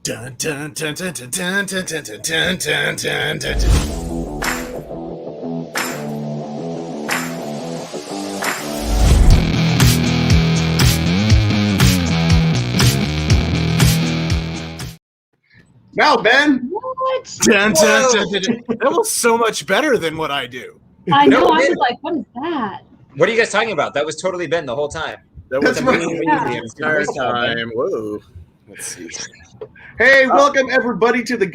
Dun, dun, dun, dun, dun, dun, dun, dun, dun, dun, dun, dun, dun. Now, Ben. What? Dun, dun, dun, dun, dun. That was so much better than what I do. I know. No, I Ben. was like, what is that? What are you guys talking about? That was totally Ben the whole time. That That's was right. me Yeah. the entire time. Whoa. Let's see. Hey, welcome everybody to the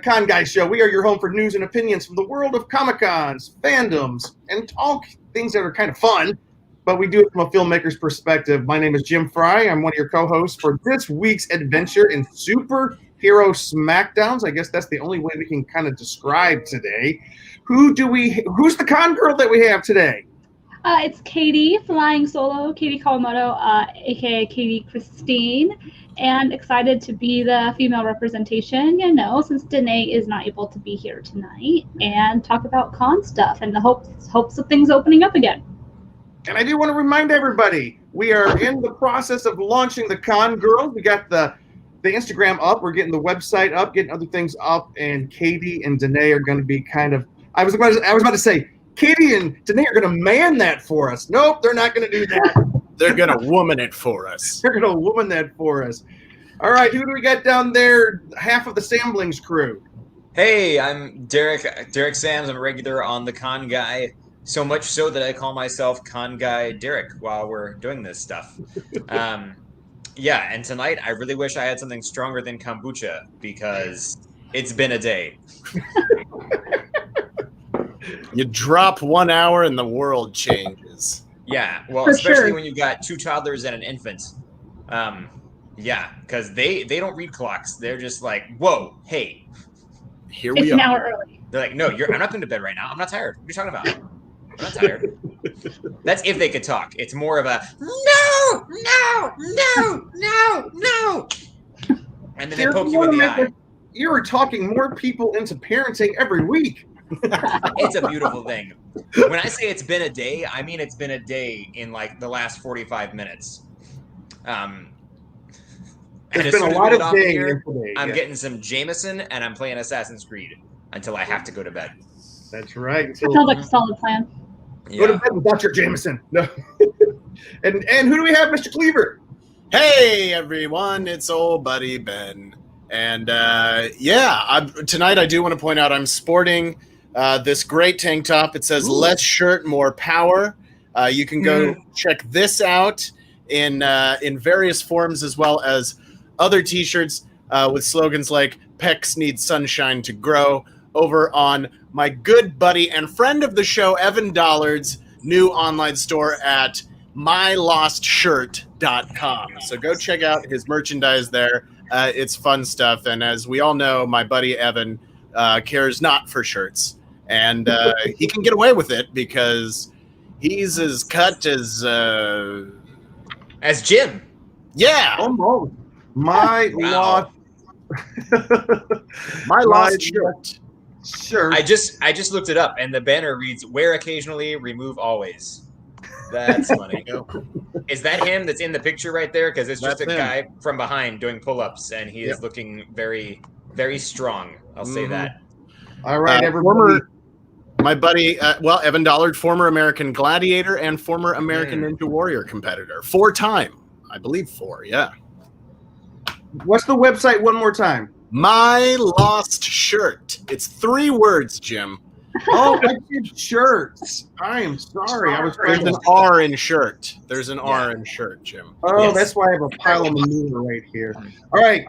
Con Guy Show. We are your home for news and opinions from the world of Comic-Cons, fandoms, and all things that are kind of fun, but we do it from a filmmaker's perspective. My name is Jim Fry. I'm one of your co-hosts for this week's adventure in superhero smackdowns. I guess that's the only way we can kind of describe today. Who's the con girl that we have today? It's Katie flying solo, Katie Kawamoto, aka Katie Christine, and excited to be the female representation, since Danae is not able to be here tonight, and talk about con stuff and the hopes of things opening up again. And I do want to remind everybody, we are in the process of launching the Con Girls. We got the Instagram up, we're getting the website up, getting other things up, and Katie and Danae are going to be kind of, I was about to say, Katie and Danae are going to man that for us. Nope, they're not going to do that. They're going to woman it for us. They're going to woman that for us. All right, who do we got down there? Half of the Samblings crew. Hey, I'm Derek Sams. I'm a regular on the Con Guy. So much so that I call myself Con Guy Derek while we're doing this stuff. Yeah, and tonight I really wish I had something stronger than kombucha because it's been a day. You drop 1 hour and the world changes. Yeah, well, For especially sure. when you got two toddlers and an infant. Yeah, because they don't read clocks. They're just like, whoa, hey. Here It's we an are. hour early. They're like, no, I'm not going to bed right now. I'm not tired. What are you talking about? I'm not tired. That's if they could talk. It's more of a no, no, no, no, no. And then they poke you in the eye. You are talking more people into parenting every week. It's a beautiful thing. When I say it's been a day, I mean it's been a day in like the last 45 minutes. And There's as been soon a as lot we of get off days here, today. I'm yeah. getting some Jameson and I'm playing Assassin's Creed until I have to go to bed. That's right. That sounds like a solid plan. Go to Yeah. bed without your Jameson. No. and who do we have, Mr. Cleaver? Hey, everyone. It's old buddy Ben. And tonight I do want to point out I'm sporting this great tank top. It says less shirt, more power. You can go check this out in various forms, as well as other t-shirts with slogans like Pecs need sunshine to grow, over on my good buddy and friend of the show, Evan Dollard's new online store at mylostshirt.com. So go check out his merchandise there. It's fun stuff. And as we all know, my buddy Evan cares not for shirts. And he can get away with it because he's as cut as Jim. Yeah. Oh, my Wow. Lost shirt. Sure. I just looked it up and the banner reads wear occasionally, remove always. That's funny. Is that him that's in the picture right there? Because it's just That's a him. guy from behind doing pull-ups and he is looking very, very strong. I'll say that. All right, everybody. My buddy, Evan Dollard, former American Gladiator and former American Ninja Warrior competitor. 4-time. I believe 4, yeah. What's the website one more time? My Lost Shirt. It's 3 words, Jim. Oh, I did shirts. I am sorry. There's an R in shirt. There's an R in shirt, Jim. Oh, Yes. that's why I have a pile of manure right here. All right.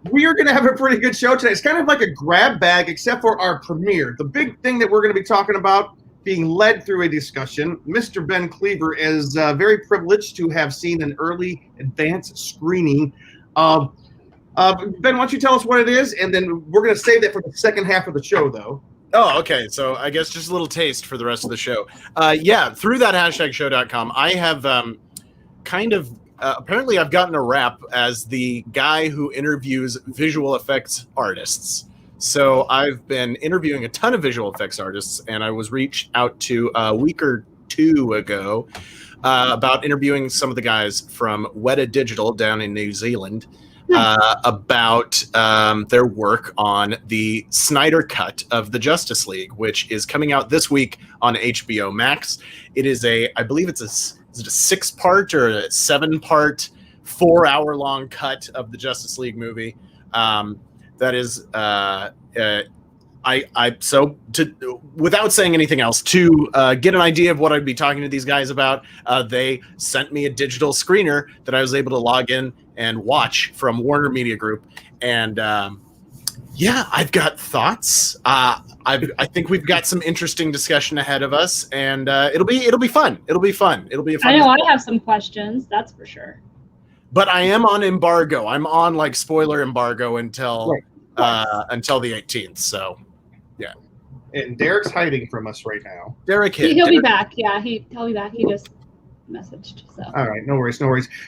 We are going to have a pretty good show today. It's kind of like a grab bag, except for our premiere. The big thing that we're going to be talking about, being led through a discussion, Mr. Ben Cleaver is very privileged to have seen an early advanced screening of Ben, why don't you tell us what it is, and then we're going to save that for the second half of the show, though. Oh, okay. So I guess just a little taste for the rest of the show. Through that #show.com, I have apparently I've gotten a rap as the guy who interviews visual effects artists. So I've been interviewing a ton of visual effects artists, and I was reached out to a week or 2 ago about interviewing some of the guys from Weta Digital down in New Zealand. about their work on the Snyder cut of the Justice League, which is coming out this week on HBO Max. It is I believe it's is it a 6-part or a 7-part, 4-hour-long cut of the Justice League movie. That is, without saying anything else, to get an idea of what I'd be talking to these guys about, they sent me a digital screener that I was able to log in and watch from Warner Media Group. And yeah, I've got thoughts. I think we've got some interesting discussion ahead of us, and it'll be fun. It'll be fun. It'll be a fun. I know I have some questions, that's for sure. But I am on embargo. I'm on like spoiler embargo until the 18th. So yeah. And Derek's hiding from us right now. Derek hit. He'll be back. Yeah, he'll be back. He just messaged. So. All right, no worries.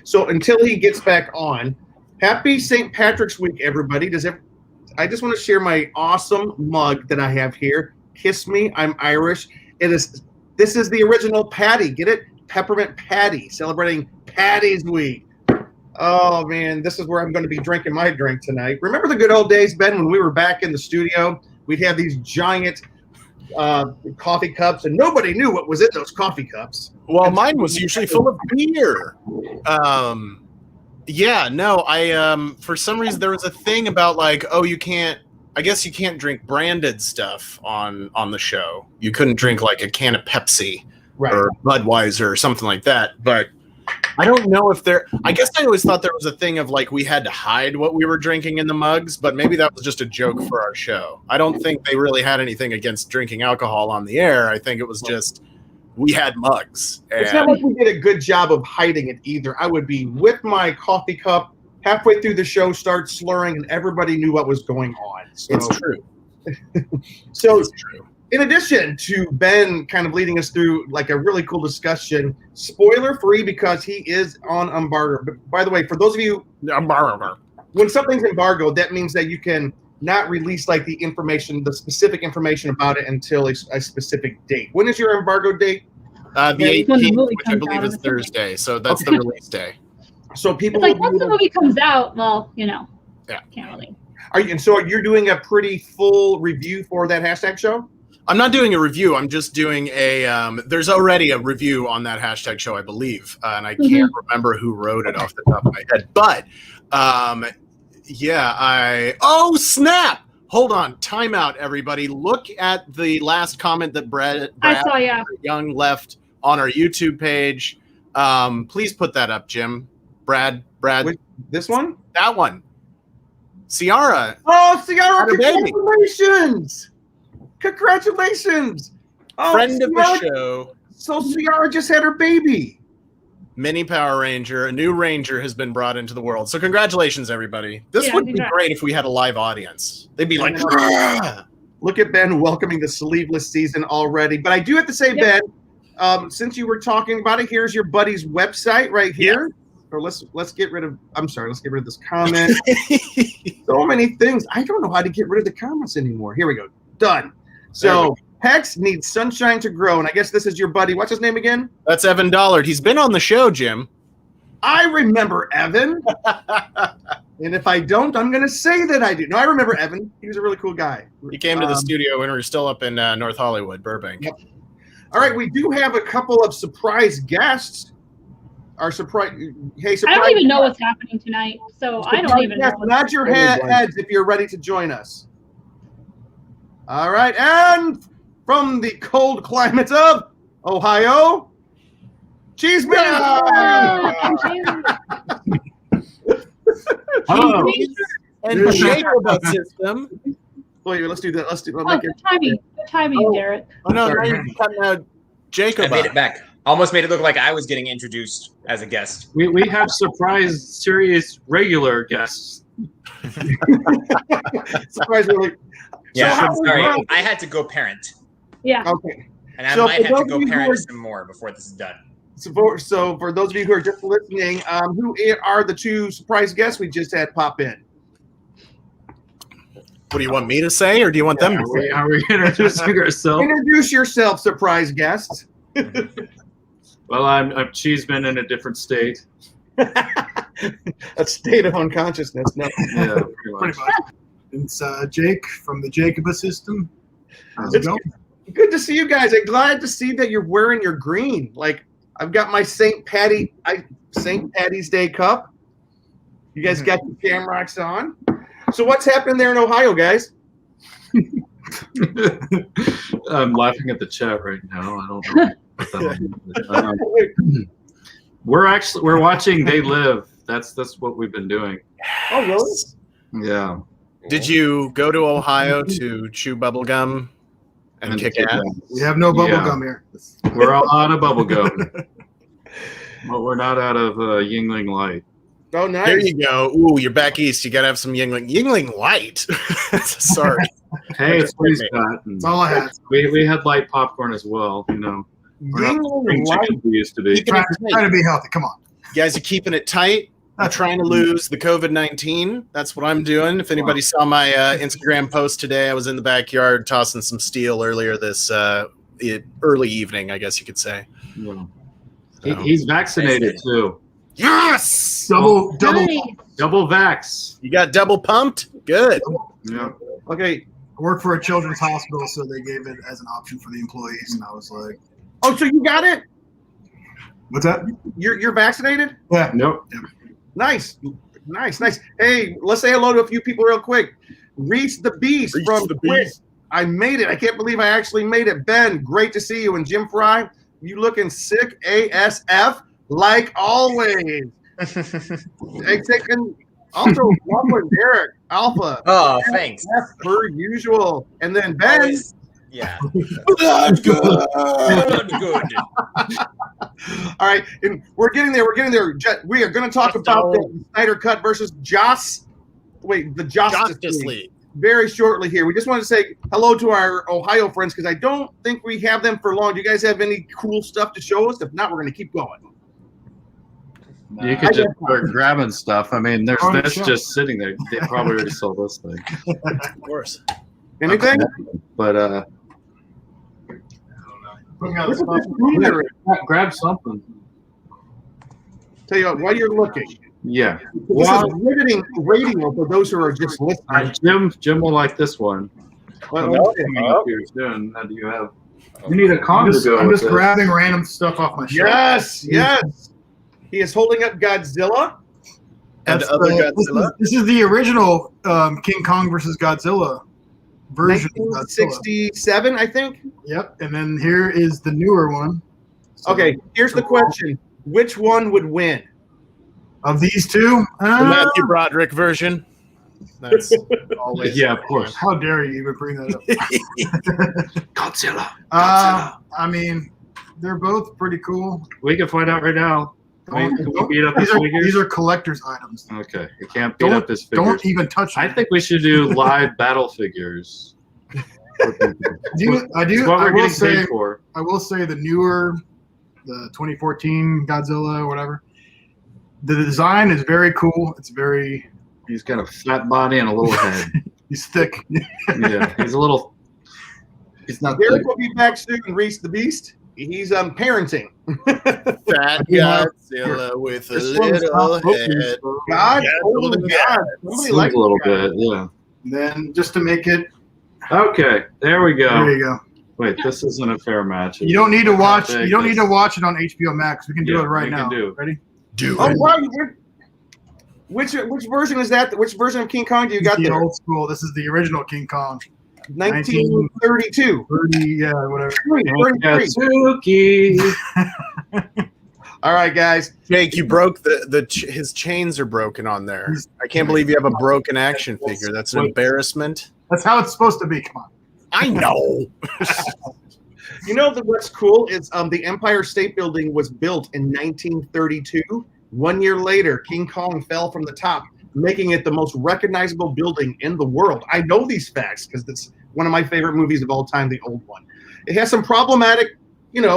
So until he gets back on, happy St. Patrick's Week, everybody. I just want to share my awesome mug that I have here. Kiss me, I'm Irish. This is the original Patty. Get it? Peppermint Patty, celebrating Patty's Week. Oh man, this is where I'm going to be drinking my drink tonight. Remember the good old days, Ben, when we were back in the studio? We'd have these giant coffee cups, and nobody knew what was in those coffee cups. Well, mine was usually full of beer. Yeah, no, for some reason there was a thing about like, oh, I guess you can't drink branded stuff on the show. You couldn't drink like a can of Pepsi or Budweiser or something like that. But I don't know if I guess I always thought there was a thing of like we had to hide what we were drinking in the mugs, but maybe that was just a joke for our show. I don't think they really had anything against drinking alcohol on the air. I think it was just we had mugs. It's not like we did a good job of hiding it either. I would be with my coffee cup halfway through the show, start slurring, and everybody knew what was going on. So, it's true. It's true. In addition to Ben kind of leading us through like a really cool discussion, spoiler free because he is on embargo. But by the way, for those of you, when something's embargoed, that means that you can not release like the specific information about it until a specific date. When is your embargo date? The 18th, which I believe is Thursday. So that's the release day. So people it's like once the movie comes out, well, can't really. So you're doing a pretty full review for that hashtag show? I'm not doing a review. I'm just doing there's already a review on that hashtag show, I believe. And I can't remember who wrote it off the top of my head. But, oh, snap! Hold on. Time out, everybody. Look at the last comment that Brad Young left on our YouTube page. Please put that up, Jim. Brad. Wait, this one? That one. Ciara. Oh, Ciara, congratulations! Congratulations! Oh, friend of the show. So Ciara just had her baby. Mini Power Ranger, a new Ranger has been brought into the world. So congratulations, everybody. This would be great if we had a live audience. They'd be like, ah! Look at Ben welcoming the sleeveless season already. But I do have to say, Ben, since you were talking about it, here's your buddy's website right here. Or let's get rid of this comment. So many things. I don't know how to get rid of the comments anymore. Here we go. Done. So Hex needs sunshine to grow, and I guess this is your buddy. What's his name again? That's Evan Dollard. He's been on the show, Jim. I remember Evan. And if I don't, I'm going to say that I do. No, I remember Evan. He was a really cool guy. He came to the studio when we were still up in North Hollywood, Burbank. Yep. All right, we do have a couple of surprise guests. Our surprise. Hey, surprise! I don't even know what's happening tonight, so I don't even know. Nod your heads if you're ready to join us. All right, and from the cold climate of Ohio, Cheeseman. And Jacob system. Wait, let's do that. Good timing, Derek. Oh no, now you're cutting out Jacob. I made it back. Almost made it look like I was getting introduced as a guest. We have surprise, serious, regular guests. Surprise, really. Yeah, so sorry. I had to go parent. Yeah. Okay. And I might have to go parent some more before this is done. So for those of you who are just listening, who are the two surprise guests we just had pop in? What do you want me to say, or do you want them to say? Are we introducing ourselves? Introduce yourself, surprise guest. Well, I'm Cheeseman in a different state. a state of unconsciousness. No. Yeah, Pretty much. It's Jake from the Jacoba system. How's It's it going? good to see you guys. I'm glad to see that you're wearing your green. Like I've got my St. Patty's Day cup. You guys got your shamrocks on. So what's happening there in Ohio, guys? I'm laughing at the chat right now. I don't know. We're watching They Live. That's what we've been doing. Oh, really? Yeah. Did you go to Ohio to chew bubble gum and kick ass? We have no bubble gum here. We're all out of bubble gum, but we're not out of Yingling Light. Oh, nice. There you go. Ooh, you're back east. You gotta have some Yingling Light. Sorry. Hey, it's what he's got. That's all I had. We had light popcorn as well. You know, we're not spring chicken we used to be. Keeping Trying to be healthy. Come on. You guys are keeping it tight. I'm trying to lose the COVID-19. That's what I'm doing. If anybody saw my Instagram post today, I was in the backyard tossing some steel earlier this early evening, I guess you could say. Yeah. He's vaccinated too. Yes! Double. Double vax. You got double pumped? Good. Yeah. Okay. I work for a children's hospital, so they gave it as an option for the employees, and I was like, Oh, so you got it? "What's that?" You're vaccinated? Yeah. Nope. Nice. Hey, let's say hello to a few people real quick. Reese the Beast Reese from the Quick. Beast. I made it. I can't believe I actually made it. Ben, great to see you. And Jim Fry, you looking sick ASF like always. And also, Loveland Derek, Alpha. Oh, thanks. As per usual. And then Ben. Always- Yeah. That's good. Good. All right, and we're getting there. We are going to talk about the Snyder Cut versus JOSStice League very shortly here. We just want to say hello to our Ohio friends because I don't think we have them for long. Do you guys have any cool stuff to show us? If not, we're going to keep going. You could just start grabbing stuff. I mean, there's Oh, this sure. just sitting there. They probably already sold this thing. Of course. Anything? But Putting out Look the at this room they're in. grab something. Tell you what, while you're looking, Yeah. this is riveting radio for those who are just listening. Jim will like this one. Well, Coming up here soon. How do you have? You need a con to go I'm with just this. grabbing random stuff off my shelf. yes. He is holding up Godzilla. And That's other the- Godzilla. This is the original King Kong versus Godzilla version of Godzilla. 1967, I think. Yep. And then here is the newer one. So, Okay, here's the question: which one would win? Of these two, The Matthew Broderick version. That's always. Yeah, of course. how dare you even bring that up? Godzilla. I mean, they're both pretty cool. We can find out right now. Can we beat up his These figures? are collector's items. Okay, you can't beat up his figures. Don't even touch them. I think we should do live battle figures. I do. It's what I we're will getting say. paid for. I will say the newer, the 2014 Godzilla or whatever. The design is very cool. It's very. He's got a fat body and a little head. He's thick. Yeah, he's a little. He's not. Derek thick. will be back soon. Reese the Beast. He's parenting. Fat Godzilla with a This one's little not focused, head. so- God, Yeah, oh golden God. God. Somebody Seems likes a little that. bit, yeah. Then just to make it, Okay, there we there go. you go. Wait, this isn't a fair match. You don't need to Look how watch. big You don't need this- to watch it on HBO Max. We can do Yeah, it right we now. can do it. Ready? Do Oh, it. wow. Which version is that? Which version of King Kong do you got the there? old school. This is the original King Kong. 1932. 30, yeah, whatever. 33. Suzuki. All right, guys. Jake, you broke his chains are broken on there. I can't believe you have a broken action figure. That's an embarrassment. That's how it's supposed to be. Come on. I know. You know what's cool is the Empire State Building was built in 1932. 1 year later, King Kong fell from the top, making it the most recognizable building in the world. I know these facts because it's one of my favorite movies of all time, the old one. It has some problematic,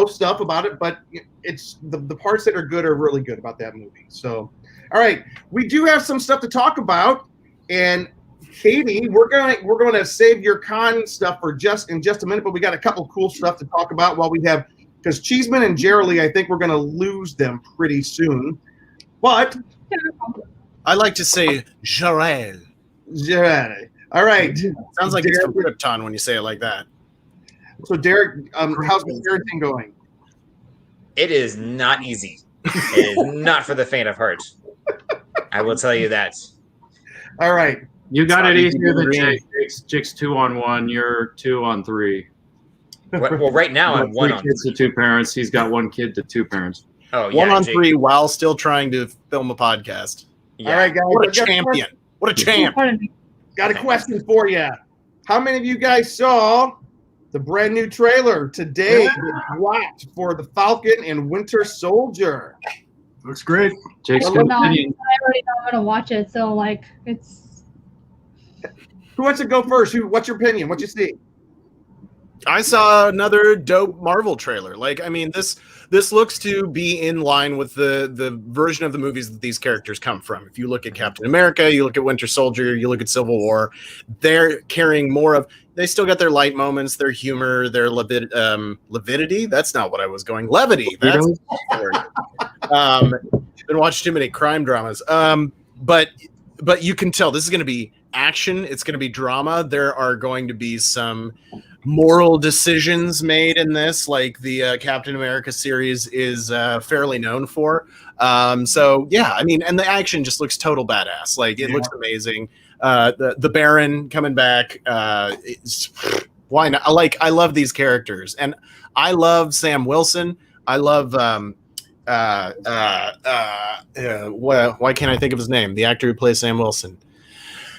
stuff about it, but it's the parts that are good are really good about that movie. So, all right, we do have some stuff to talk about, and Katie, we're gonna save your con stuff for in just a minute, but we got a couple cool stuff to talk about while we have, because Cheeseman and Jerry, I think we're gonna lose them pretty soon. But I like to say Jarrell. Yeah. All right. Sounds like it's from Derek, Krypton when you say it like that. so Derek, how's the parenting going? It is not easy. It is not for the faint of heart. I will tell you that. All right. You got Sorry, it easier than Green. Jake. Jake's 2-on-1. You're 2-on-3. Well, right now I'm Three 1 on. kids to 2 parents. He's got 1 kid to 2 parents. Oh yeah, 1 on Jake. 3 while still trying to film a podcast. Yeah. All right, guys. What a I've got champion! What a champ! Pardon me. Got a question for you. How many of you guys saw the brand new trailer today that dropped for the Falcon and Winter Soldier? Looks great. Jake's Well, good No, I opinion. already know I'm gonna watch it, so like it's. Who wants to go first? What's your opinion? What you see? I saw another dope Marvel trailer. Like, I mean, this looks to be in line with the version of the movies that these characters come from. If you look at Captain America, you look at Winter Soldier, you look at Civil War, they're carrying more of. They still got their light moments, their humor, their levidity. That's not what I was going. Levity. That's been watching too many crime dramas. But you can tell this is going to be action. It's going to be drama. There are going to be some moral decisions made in this, like the Captain America series is fairly known for. So yeah, I mean, and the action just looks total badass. Like it looks amazing. The Baron coming back. Why not? I love these characters, and I love Sam Wilson. I love why can't I think of his name? The actor who plays Sam Wilson.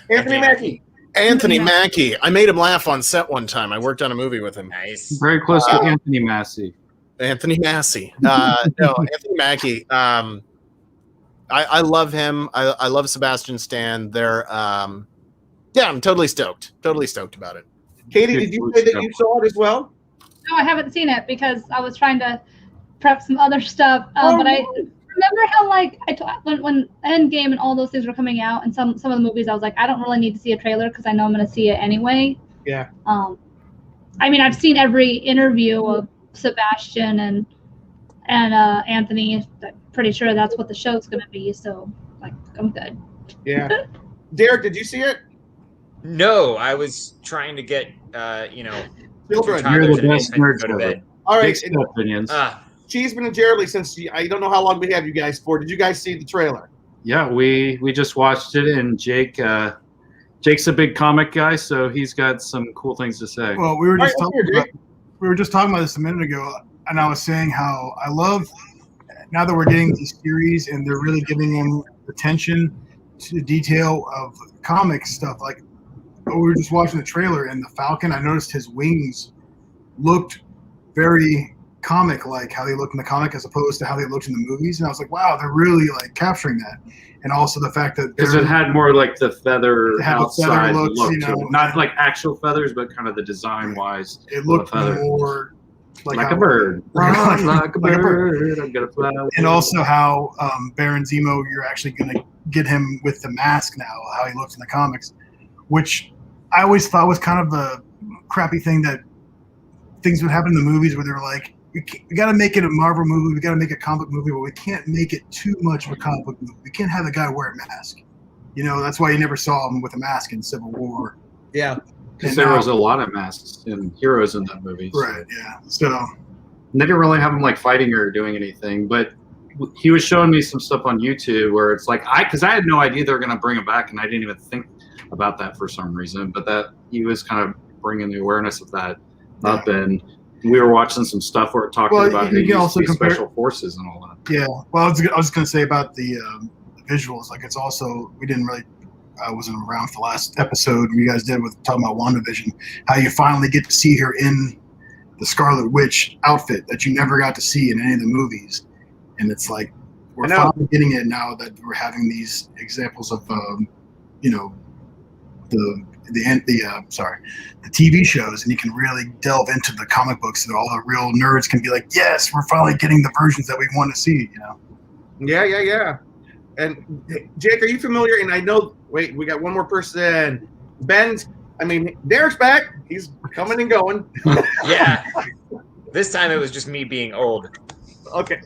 Anthony Mackie. Anthony Mackie. I made him laugh on set one time. I worked on a movie with him. Nice. Very close to Anthony Massey. Anthony Massey. No, Anthony Mackie. I love him. I love Sebastian Stan. They're I'm totally stoked. Totally stoked about it. Katie, did you say that you saw it as well? No, I haven't seen it because I was trying to prep some other stuff. But I remember how like when Endgame and all those things were coming out, and some of the movies, I was like, I don't really need to see a trailer because I know I'm going to see it anyway. Yeah. I mean, I've seen every interview of Sebastian and Anthony. I'm pretty sure that's what the show's going to be. So like, I'm good. Yeah. Derek, did you see it? No, I was trying to get Children. You're the today best so I could nerd go to ever. bed. All right. Jake's good opinions. Cheeseman and Jeremy, since I don't know how long we have you guys for, did you guys see the trailer? Yeah, we just watched it, and Jake's a big comic guy, so he's got some cool things to say. Well, we were just All right, talking about this a minute ago, and I was saying how I love now that we're getting these series and they're really giving them attention to detail of comic stuff. Like we were just watching the trailer, and the Falcon, I noticed his wings looked very comic-like, how they look in the comic as opposed to how they looked in the movies. And I was like, wow, they're really like capturing that. And also the fact that Because it had more like the feather had the outside feather looks, look you to know. it. Not like actual feathers, but kind of the design-wise. it looked feather. more like Like how- a bird. Like- like a like a bird. I'm gonna fly. And also how Baron Zemo, you're actually going to get him with the mask now, how he looks in the comics, which I always thought was kind of a crappy thing that things would happen in the movies where they're like, we got to make it a Marvel movie, we got to make a comic movie, but we can't make it too much of a comic book movie. We can't have the guy wear a mask. You know, that's why you never saw him with a mask in Civil War. Yeah. Because And there now- was a lot of masks and heroes in that movie. so- Right, yeah. So, And they didn't really have him like fighting or doing anything, but he was showing me some stuff on YouTube where it's like because I had no idea they were going to bring him back, and I didn't even think about that for some reason. But that he was kind of bringing the awareness of that up, and we were watching some stuff where it talking Well, about you the can also compare- special forces and all that. yeah. Well, I was going to say about the visuals. Like, it's also, we didn't really, I wasn't around for the last episode you guys did with talking about WandaVision, how you finally get to see her in the Scarlet Witch outfit that you never got to see in any of the movies. And it's like, we're I know. finally getting it now that we're having these examples of, you know, the TV shows, and you can really delve into the comic books, and all the real nerds can be like, yes, we're finally getting the versions that we want to see, you know? Yeah. And Jake, are you familiar? And I know, wait, we got one more person. Derek's back. He's coming and going. Yeah. This time it was just me being old. Okay.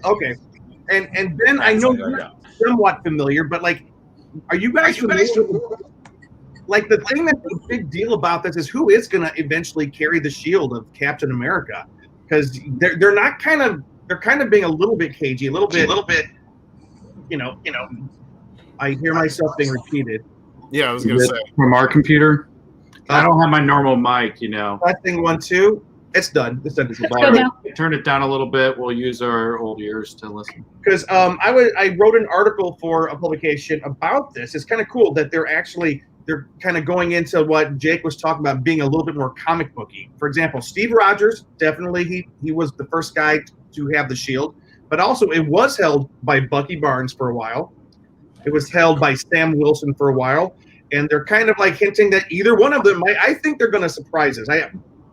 And Ben, I know somewhat familiar, but like, are you guys familiar with, like, the thing that's a big deal about this is who is going to eventually carry the shield of Captain America? Because they're not kind of, they're kind of being a little bit cagey, a little bit, you know. I hear myself being repeated. Yeah, I was going to say. From our computer? I don't have my normal mic, you know. Testing 1, 2. It's done. It's done. It's good now. Turn it down a little bit. We'll use our old ears to listen. Because I wrote an article for a publication about this. It's kind of cool that they're kind of going into what Jake was talking about, being a little bit more comic booky. For example, Steve Rogers, definitely he was the first guy to have the shield, but also it was held by Bucky Barnes for a while. It was held by Sam Wilson for a while, and they're kind of like hinting that either one of them might. I think they're going to surprise us.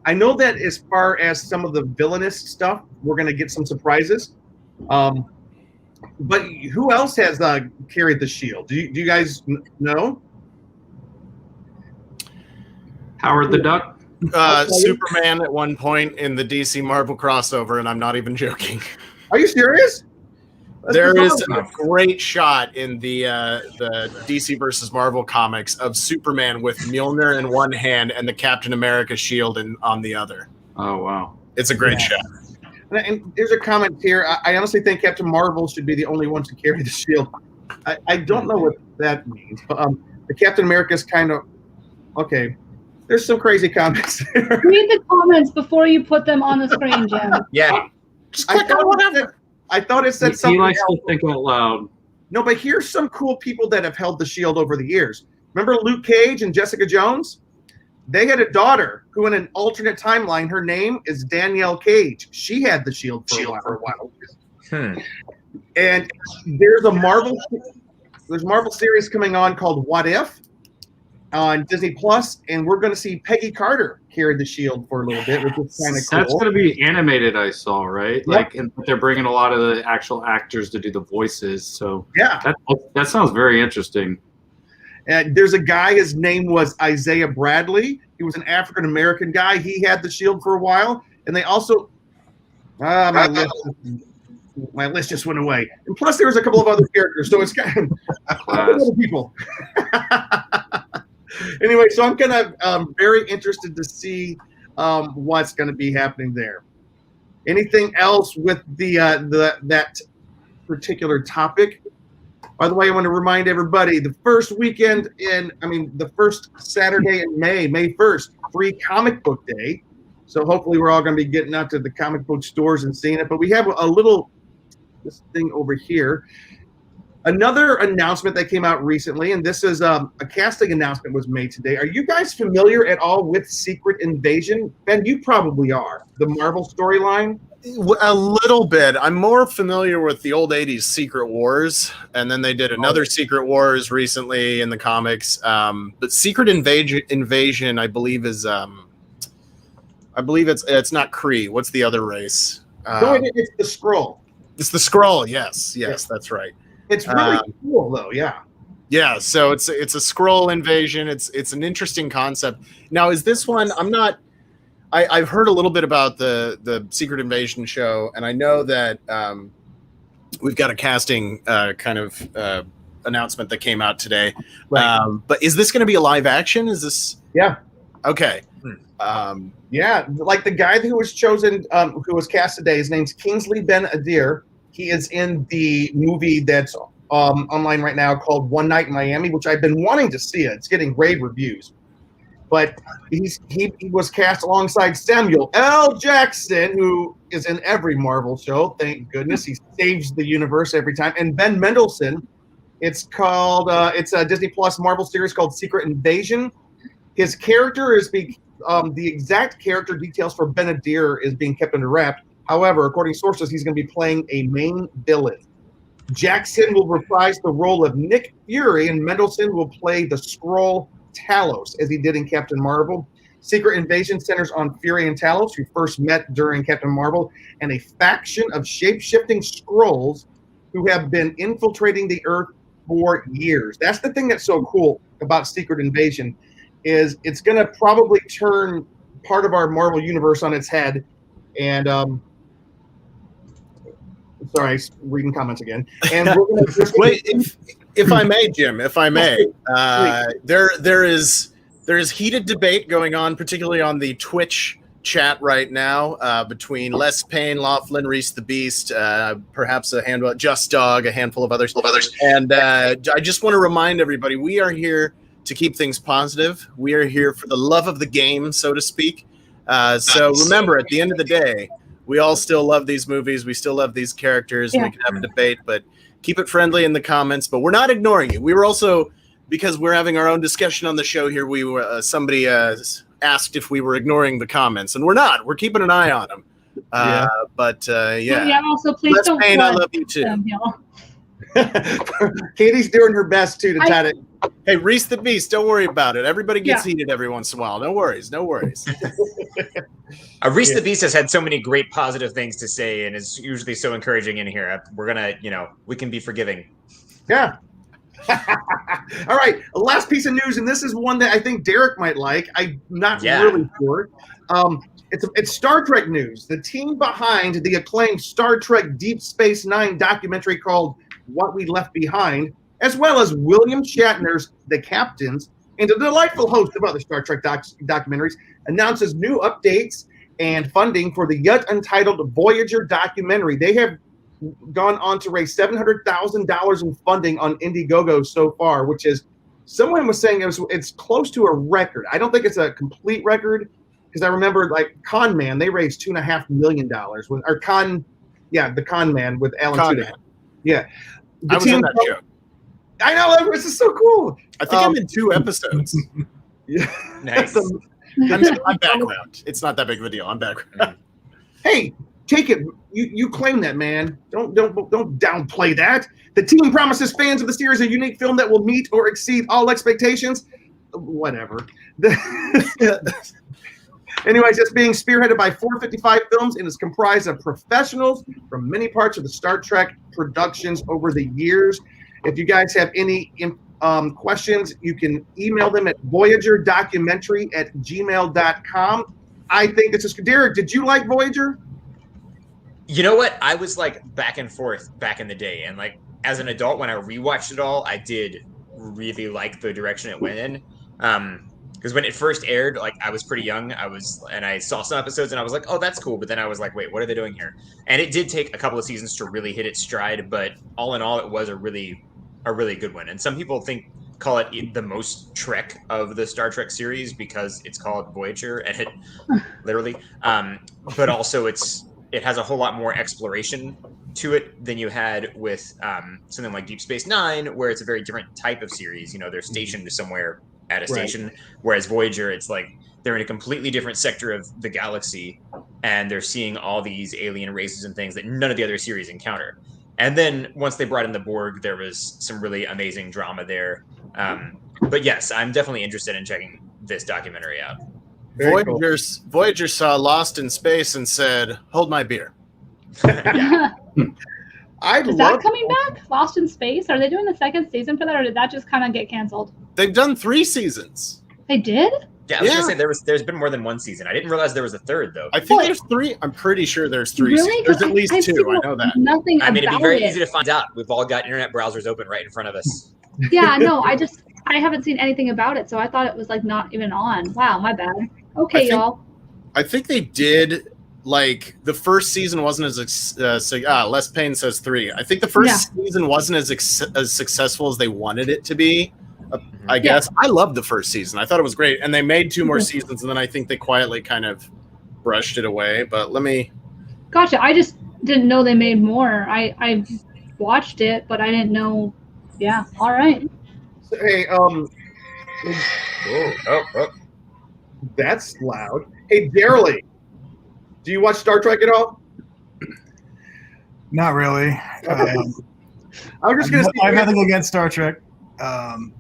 I know that as far as some of the villainous stuff, we're going to get some surprises. But who else has carried the shield? Do you guys know? Howard the Duck? Superman at one point in the DC Marvel crossover, and I'm not even joking. Are you serious? There is a great shot in the DC versus Marvel comics of Superman with Mjolnir in one hand and the Captain America shield on the other. Oh, wow. It's a great shot. And there's a comment here. I honestly think Captain Marvel should be the only one to carry the shield. I don't know what that means. But the Captain America's kind of... Okay. There's some crazy comments there. Read the comments before you put them on the screen, Jim. Yeah. Just click on whatever. I thought it said something. He likes else. to think out loud. No, but here's some cool people that have held the shield over the years. Remember Luke Cage and Jessica Jones? They had a daughter who, in an alternate timeline, her name is Danielle Cage. She had the shield for a while. And there's a Marvel series coming on called What If on Disney Plus, and we're going to see Peggy Carter carry the shield for a little bit, which is kind of cool. That's going to be animated, I saw, right? Yep. Like, and they're bringing a lot of the actual actors to do the voices. So yeah, that sounds very interesting. And there's a guy, his name was Isaiah Bradley. He was an African-American guy. He had the shield for a while. And they also, my list just went away. And plus there was a couple of other characters. So it's kind of other people. Anyway, so I'm kind of very interested to see what's going to be happening there. Anything else with that particular topic? By the way, I want to remind everybody, the first Saturday in May 1st, free comic book day. So hopefully we're all going to be getting out to the comic book stores and seeing it. But we have this thing over here. Another announcement that came out recently, and this is a casting announcement was made today. Are you guys familiar at all with Secret Invasion? Ben, you probably are. The Marvel storyline? A little bit. I'm more familiar with the old 80s Secret Wars, and then they did another Secret Wars recently in the comics. But Secret Invasion, I believe it's not Kree. What's the other race? No, it's the Skrull. It's the Skrull. Yes, that's right. It's really cool, though. Yeah. Yeah. So it's a Skrull invasion. It's an interesting concept. Now, is this one? I've heard a little bit about the Secret Invasion show, and I know that we've got a casting kind of announcement that came out today. Right. But is this going to be a live action? Is this? Yeah. Okay. Yeah, like the guy who was chosen, who was cast today, his name's Kingsley Ben-Adir. He is in the movie that's online right now called One Night in Miami, which I've been wanting to see. It's getting rave reviews. But he was cast alongside Samuel L. Jackson, who is in every Marvel show. Thank goodness. He saves the universe every time. And Ben Mendelsohn. It's called it's a Disney Plus Marvel series called Secret Invasion. His character is the exact character details for Ben-Adir is being kept under wrap. However, according to sources, he's going to be playing a main villain. Jackson will reprise the role of Nick Fury, and Mendelsohn will play the Skrull Talos, as he did in Captain Marvel. Secret Invasion centers on Fury and Talos, who first met during Captain Marvel, and a faction of shape-shifting Skrulls who have been infiltrating the Earth for years. That's the thing that's so cool about Secret Invasion, is it's going to probably turn part of our Marvel universe on its head, and Sorry, reading comments again. And we're gonna Wait, if I may, Jim, if I may, there is heated debate going on, particularly on the Twitch chat right now, between Les Payne, Laughlin, Reese the Beast, perhaps a handful, Just Dog, a handful of others. And I just want to remind everybody, we are here to keep things positive. We are here for the love of the game, so to speak. So remember, at the end of the day, we all still love these movies. We still love these characters, and we can have a debate, but keep it friendly in the comments. But we're not ignoring you. We were also, because we're having our own discussion on the show here, we were somebody asked if we were ignoring the comments, and we're not. We're keeping an eye on them. But Yeah, also please Les don't Payne, I love you too. Katie's doing her best too to try to. Hey, Reese the Beast, don't worry about it. Everybody gets heated every once in a while. No worries. Reese the Beast has had so many great positive things to say and is usually so encouraging in here. We're going to, we can be forgiving. Yeah. All right. Last piece of news, and this is one that I think Derek might like. I'm not really sure. It's Star Trek news. The team behind the acclaimed Star Trek Deep Space Nine documentary called What We Left Behind, as well as William Shatner's The Captains, and a delightful host of other Star Trek documentaries, announces new updates and funding for the yet untitled Voyager documentary. They have gone on to raise $700,000 in funding on Indiegogo so far, which is, someone was saying it's close to a record. I don't think it's a complete record, because I remember like Con Man, they raised $2.5 million. The Con Man with Alan Tudyk. Yeah. I was on that show. I know, this is so cool. I think I'm in 2 episodes. Yeah. Nice. I'm background. It's not that big of a deal. I'm background. Hey, take it. You claim that, man. Don't downplay that. The team promises fans of the series a unique film that will meet or exceed all expectations. Whatever. Anyways, it's being spearheaded by 455 Films and is comprised of professionals from many parts of the Star Trek productions over the years. If you guys have any questions, you can email them at voyagerdocumentary@gmail.com. I think this is Derek. Did you like Voyager? You know what? I was like back and forth back in the day, and like as an adult, when I rewatched it all, I did really like the direction it went in. Because when it first aired, like I was pretty young, and I saw some episodes, and I was like, "Oh, that's cool." But then I was like, "Wait, what are they doing here?" And it did take a couple of seasons to really hit its stride, but all in all, it was a really good one. And some people call it the most Trek of the Star Trek series because it's called Voyager, and it literally. But also, it has a whole lot more exploration to it than you had with something like Deep Space Nine, where it's a very different type of series. They're stationed somewhere at a station, whereas Voyager, it's like they're in a completely different sector of the galaxy, and they're seeing all these alien races and things that none of the other series encounter. And then once they brought in the Borg, there was some really amazing drama there. But yes, I'm definitely interested in checking this documentary out. Voyager saw Lost in Space and said, "Hold my beer." Is that coming back? Lost in Space? Are they doing the second season for that, or did that just kind of get canceled? They've done 3 seasons. They did? Yeah, I was gonna say there's been more than 1 season. I didn't realize there was a 3rd though. I think there's 3. I'm pretty sure there's 3. Really? There's at least 2. I know that. Nothing. I mean, it'd be very easy to find out. We've all got internet browsers open right in front of us. Yeah, no, I haven't seen anything about it, so I thought it was like not even on. Wow, my bad. Okay, y'all. I think they did. Like the first season wasn't as Les Payne says 3. I think the first season wasn't as successful as they wanted it to be. I guess I loved the first season. I thought it was great, and they made 2 more seasons, and then I think they quietly kind of brushed it away. But let me. Gotcha. I just didn't know they made more. I watched it, but I didn't know. Yeah. All right. Hey, that's loud. Hey, Darely, do you watch Star Trek at all? Not really. I was just gonna say, I have nothing against Star Trek. I'm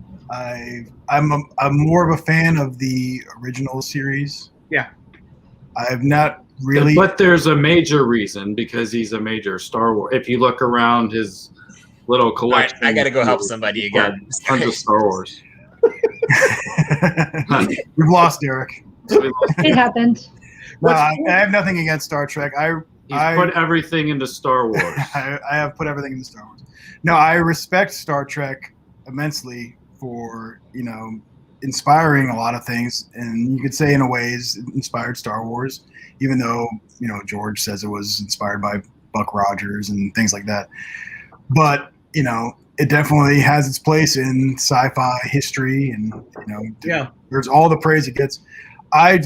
more of a fan of the original series. Yeah. I've not really. But there's a major reason, because he's a major Star Wars. If you look around his little collection, I gotta go help somebody again. Tons of Star Wars. We've lost Derek. It happened. No, I have nothing against Star Trek. He's put everything into Star Wars. I have put everything into Star Wars. No, I respect Star Trek immensely for, inspiring a lot of things. And you could say in a way it's inspired Star Wars, even though, George says it was inspired by Buck Rogers and things like that. But, it definitely has its place in sci-fi history and, there's all the praise it gets. I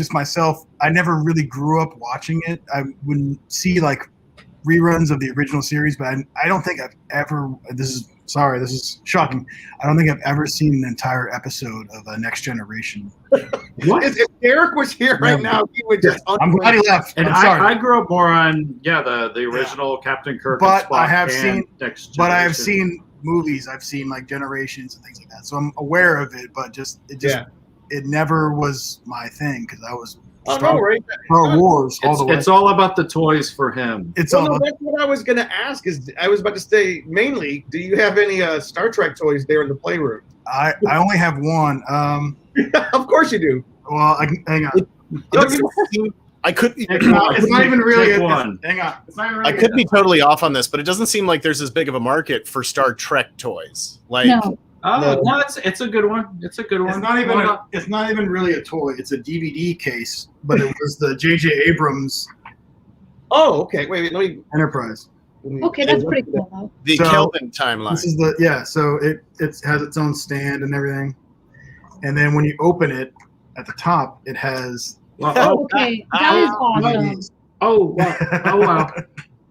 never really grew up watching it. I wouldn't see like reruns of the original series, but I don't think I've ever, this is shocking. I don't think I've ever seen an entire episode of Next Generation. What? If Derek was here right now, he would just. I'm glad he left. And I grew up more on the original Captain Kirk. But and Spock I have and seen, Next but I have Generation. seen movies. I've seen like Generations and things like that, so I'm aware of it. But it never was my thing because I was. Star Wars all the way. It's all about the toys for him. It's all. That's what I was going to ask. I was about to say mainly. Do you have any Star Trek toys there in the playroom? I only have one. Of course you do. Well, hang on. I could. It's not even really one. Hang on. It's not even really I could be totally off on this, but it doesn't seem like there's as big of a market for Star Trek toys. Like, No. No, it's a good one. It's a good one. It's not even really a toy. It's a DVD case, but it was the J.J. Abrams. Oh, okay. Wait. Let me. Enterprise. Okay, that's pretty cool though. the Kelvin timeline. This is so it has its own stand and everything, and then when you open it at the top, it has. Okay, that is awesome. Oh wow! Oh wow!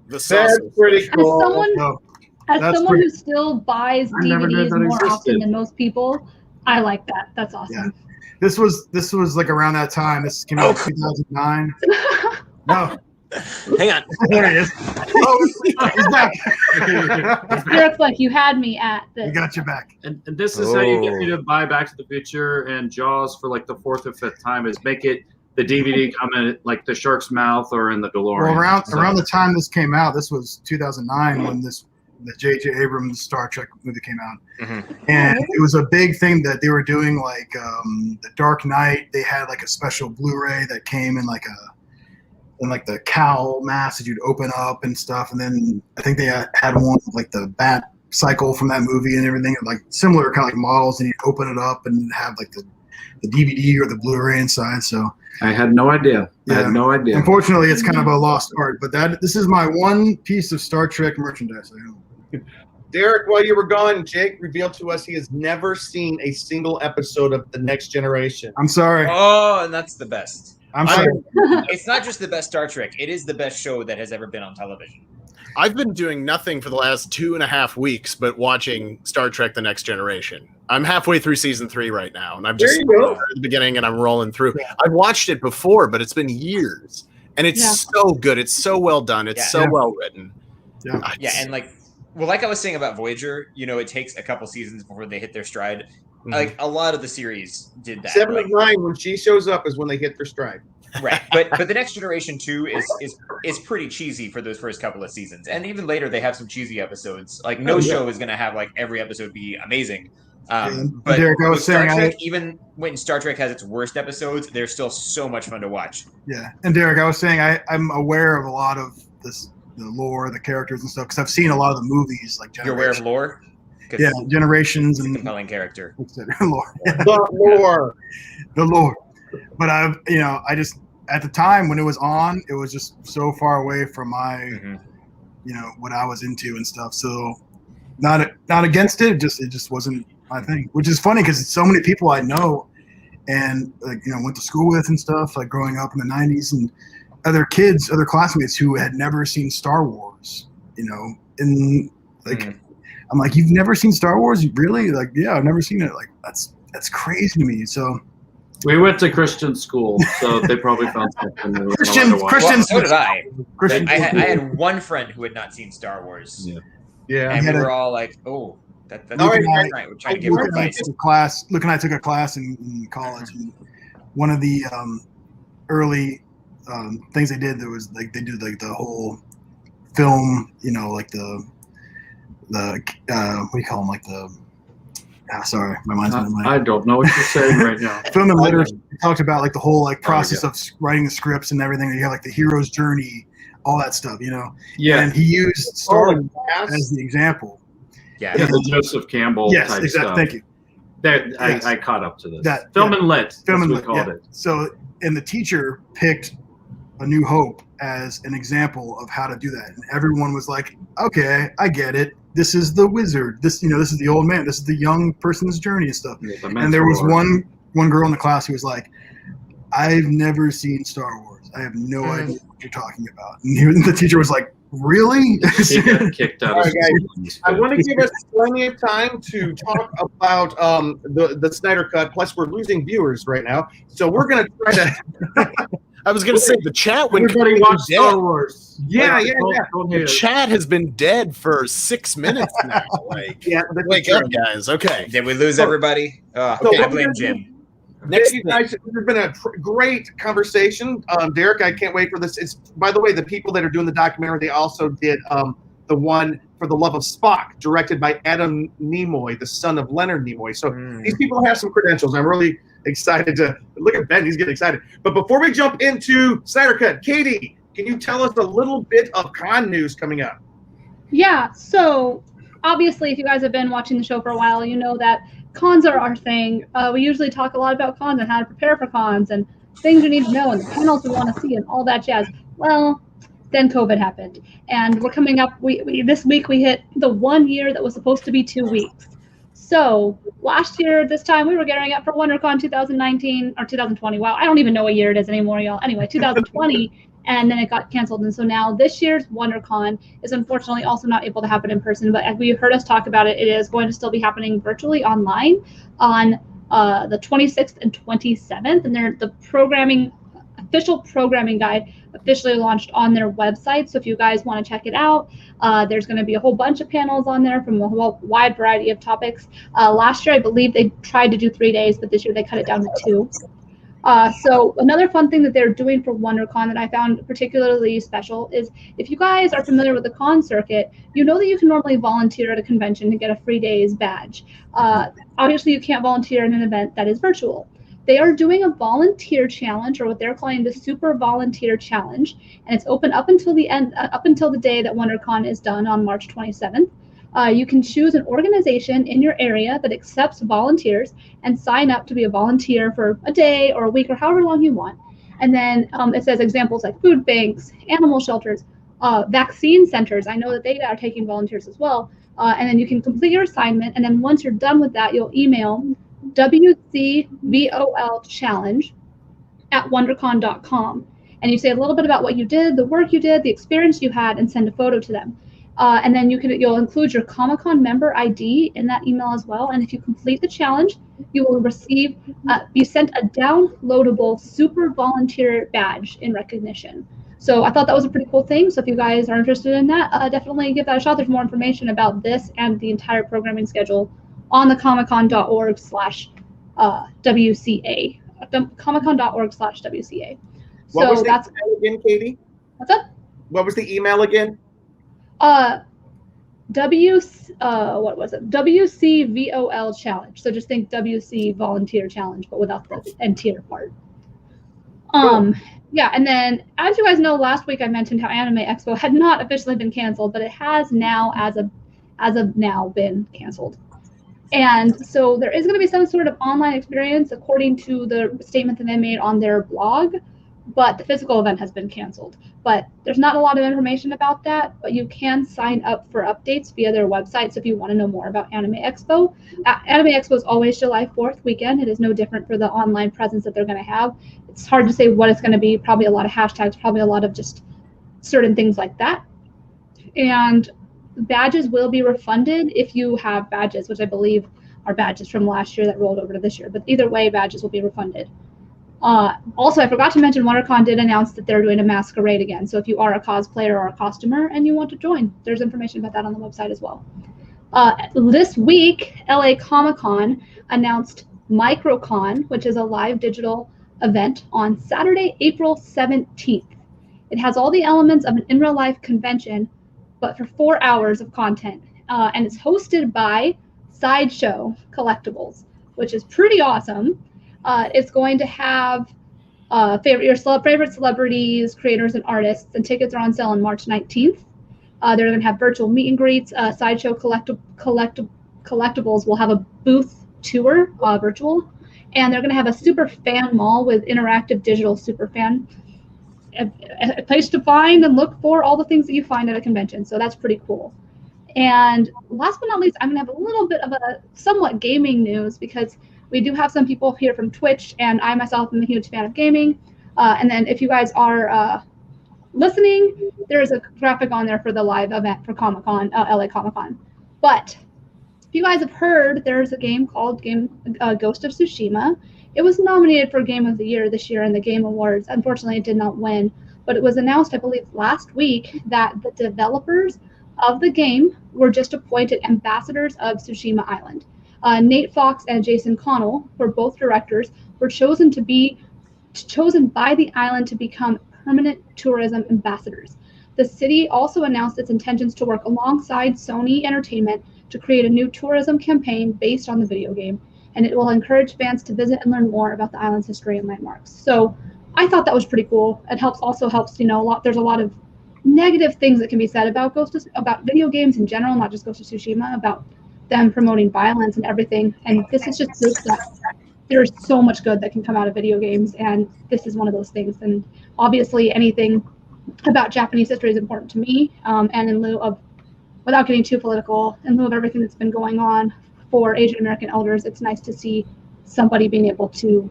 That's pretty cool. As someone who still buys DVDs more often than most people, I like that. That's awesome. Yeah. This was like around that time. This came out in 2009. No. Hang on. There he is. Oh, he's back. Derek's like, you had me at this. We got you back. And this is how you get me to buy Back to the Future and Jaws for like the 4th or 5th time, is make it the DVD come in like the Shark's Mouth or in the DeLorean. Well, around the time this came out, this was 2009 when the J.J. Abrams Star Trek movie came out. Mm-hmm. And it was a big thing that they were doing, like the Dark Knight. They had like a special Blu-ray that came in like the cowl mask that you'd open up and stuff. And then I think they had one like the Bat Cycle from that movie and everything, like similar kind of like models, and you'd open it up and have like the DVD or the Blu-ray inside. So I had no idea. Yeah. I had no idea. Unfortunately, it's kind of a lost art, but this is my one piece of Star Trek merchandise I own. Derek, while you were gone, Jake revealed to us he has never seen a single episode of The Next Generation. I'm sorry. Oh, and that's the best. I'm sorry. It's not just the best Star Trek. It is the best show that has ever been on television. I've been doing nothing for the last 2.5 weeks but watching Star Trek The Next Generation. I'm halfway through season 3 right now, and I'm just at the beginning and I'm rolling through. Yeah. I've watched it before, but it's been years. And it's so good. It's so well done. It's so well written. Yeah. Yeah, and like I was saying about Voyager, it takes a couple seasons before they hit their stride. Mm-hmm. Like a lot of the series did that. 7 of 9, when she shows up, is when they hit their stride. Right, but The Next Generation 2 is pretty cheesy for those first couple of seasons, and even later they have some cheesy episodes. Like no show is going to have like every episode be amazing. But Derek, I was Star saying, Trek, even when Star Trek has its worst episodes, they're still so much fun to watch. Yeah, and Derek, I was saying I'm aware of a lot of the lore, the characters and stuff, because I've seen a lot of the movies. Like You're aware of lore? Yeah, Generations and compelling character. lore. The lore. But I just at the time when it was on, it was just so far away from my, what I was into and stuff. So not against it. It just wasn't my thing. Which is funny because so many people I know and went to school with and stuff, like growing up in the '90s, and other classmates who had never seen Star Wars. And like I'm like, you've never seen Star Wars? Really? Like, yeah, I've never seen it. Like that's crazy to me. So. We went to Christian school, so they probably found something. Christian. Well, so did I. Christian. I had one friend who had not seen Star Wars. Yeah. And we were all like, oh, that's All right, right. We're trying to give her advice. Luke and I took a class in college, and one of the early things they did, there was like they did like the whole film, like the what do you call them, like the sorry, my mind's been blank. I don't know what you're saying right now. Film and literature talked about like the whole like process of writing the scripts and everything. You have like the hero's journey, all that stuff, you know. Yeah. And he used Star Wars yes. as the example. Yeah. Yeah, the Joseph Campbell Yes, type exactly. stuff. Thank you. That Yes. I caught up to this. That- Film yeah. and lit. Film and that's what we lit, called it. So, and the teacher picked A New Hope as an example of how to do that, and everyone was like, "Okay, I get it. This is the wizard. This is the old man. This is the young person's journey and stuff." Yeah, the And there was mentor. one girl in the class who was like, "I've never seen Star Wars. I have no idea what you're talking about." And the teacher was like, "Really?" He got kicked out All of right, school. I want to give us plenty of time to talk about the Snyder Cut. Plus, we're losing viewers right now, so we're going to try to. I was going to say the chat went Everybody completely watch dead. Star Wars. Yeah, Like, yeah, don't- yeah. don't The hate it. chat has been dead for 6 minutes now. Like, Yeah, that's wake true. up, guys. Okay. Did we lose everybody? So Okay, I what blame we're Jim. Next Thank you guys. This has been a great conversation. Derek, I can't wait for this. It's, by the way, the people that are doing the documentary, they also did the one For the Love of Spock, directed by Adam Nimoy, the son of Leonard Nimoy. So these people have some credentials. I'm really excited to look at Ben. He's getting excited. But before we jump into Snyder Cut, Katie, can you tell us a little bit of con news coming up? Yeah, so obviously, if you guys have been watching the show for a while, you know that cons are our thing. We usually talk a lot about cons and how to prepare for cons and things you need to know and the panels we want to see and all that jazz. Well, then COVID happened, and we're coming up. This week we hit the 1 year that was supposed to be 2 weeks. So last year, this time we were gearing up for Wondercon 2019 or 2020. Wow, I don't even know what year it is anymore, y'all. Anyway, 2020. And then it got canceled. And so now this year's WonderCon is unfortunately also not able to happen in person. But as we heard us talk about it, it is going to still be happening virtually online on the 26th and 27th. And the official programming guide officially launched on their website. So if you guys want to check it out, there's going to be a whole bunch of panels on there from a whole wide variety of topics. Last year, I believe they tried to do 3 days, but this year they cut it down to 2. So another fun thing that they're doing for WonderCon that I found particularly special is if you guys are familiar with the con circuit, you know that you can normally volunteer at a convention to get a free days badge. Obviously, you can't volunteer in an event that is virtual. They are doing a volunteer challenge, or what they're calling the Super Volunteer Challenge, and it's open up until the end, up until the day that WonderCon is done on March 27th. You can choose an organization in your area that accepts volunteers and sign up to be a volunteer for a day or a week or however long you want. And then it says examples like food banks, animal shelters, vaccine centers. I know that they are taking volunteers as well. And then you can complete your assignment. And then once you're done with that, you'll email WCVOLchallenge@wondercon.com. And you say a little bit about what you did, the work you did, the experience you had, and send a photo to them. And then you'll include your Comic-Con member ID in that email as well. And if you complete the challenge, you will receive, be sent a downloadable Super Volunteer badge in recognition. So I thought that was a pretty cool thing. So if you guys are interested in that, definitely give that a shot. There's more information about this and the entire programming schedule on the comiccon.org/WCA. Comiccon.org/WCA. What was So the that's email again, Katie? what's up? What was the email again? What was it? WCVOL challenge. So just think WC volunteer challenge, but without the and tier part. Yeah, and then as you guys know, last week I mentioned how Anime Expo had not officially been canceled, but it has now, as of now, been canceled. And so there is going to be some sort of online experience according to the statement that they made on their blog, but the physical event has been canceled. But there's not a lot of information about that, but you can sign up for updates via their website. So if you want to know more about Anime Expo, Anime Expo is always July 4th weekend. It is no different for the online presence that they're going to have. It's hard to say what it's going to be, probably a lot of hashtags, probably a lot of just certain things like that. And badges will be refunded if you have badges, which I believe are badges from last year that rolled over to this year. But either way, badges will be refunded. Also, I forgot to mention WonderCon did announce that they're doing a masquerade again. So if you are a cosplayer or a costumer and you want to join, there's information about that on the website as well. This week, LA Comic-Con announced MicroCon, which is a live digital event on Saturday, April 17th. It has all the elements of an in real life convention, but for 4 hours of content. And it's hosted by Sideshow Collectibles, which is pretty awesome. It's going to have favorite celebrities, creators, and artists, and tickets are on sale on March 19th. They're going to have virtual meet and greets. Sideshow Collectibles will have a booth tour, virtual, and they're going to have a super fan mall with interactive digital super fan, a place to find and look for all the things that you find at a convention. So that's pretty cool. And last but not least, I'm going to have a little bit of a somewhat gaming news, because we do have some people here from Twitch, and I myself am a huge fan of gaming. And then if you guys are listening, there is a graphic on there for the live event for Comic-Con, LA Comic-Con. But if you guys have heard, there's a game called Ghost of Tsushima. It was nominated for Game of the Year this year in the Game Awards. Unfortunately, it did not win, but it was announced, I believe, last week that the developers of the game were just appointed ambassadors of Tsushima Island. Nate Fox and Jason Connell, who are both directors, were chosen by the island to become permanent tourism ambassadors. The city also announced its intentions to work alongside Sony Entertainment to create a new tourism campaign based on the video game, and it will encourage fans to visit and learn more about the island's history and landmarks. So I thought that was pretty cool. It also helps, there's a lot of negative things that can be said about about video games in general, not just Ghost of Tsushima, about them promoting violence and everything. And this is just proof that there's so much good that can come out of video games, and this is one of those things. And obviously anything about Japanese history is important to me, and in lieu of, without getting too political, in lieu of everything that's been going on for Asian American elders, it's nice to see somebody being able to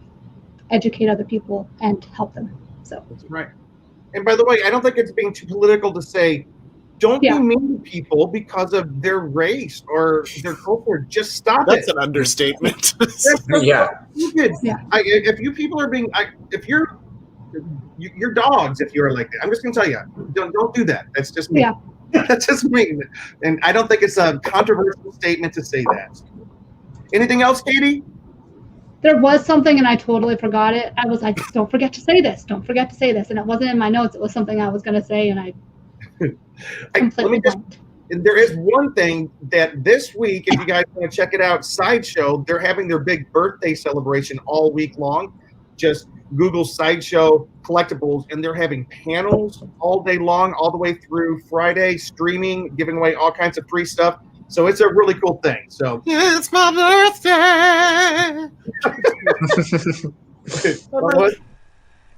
educate other people and help them. So that's right. And by the way, I don't think it's being too political to say, don't be mean to people because of their race or their culture. Just stop it. That's an understatement. Yeah. If you people are being, if you're dogs, if you're like that, I'm just gonna tell you, don't do that. That's just me. Yeah. That's just me. And I don't think it's a controversial statement to say that. Anything else, Katie? There was something and I totally forgot it. I was like, don't forget to say this. Don't forget to say this. And it wasn't in my notes. It was something I was going to say, and I completely blanked. There is one thing that this week, if you guys want to check it out, Sideshow, they're having their big birthday celebration all week long. Just Google Sideshow Collectibles, and they're having panels all day long, all the way through Friday, streaming, giving away all kinds of free stuff. So it's a really cool thing. So it's my birthday.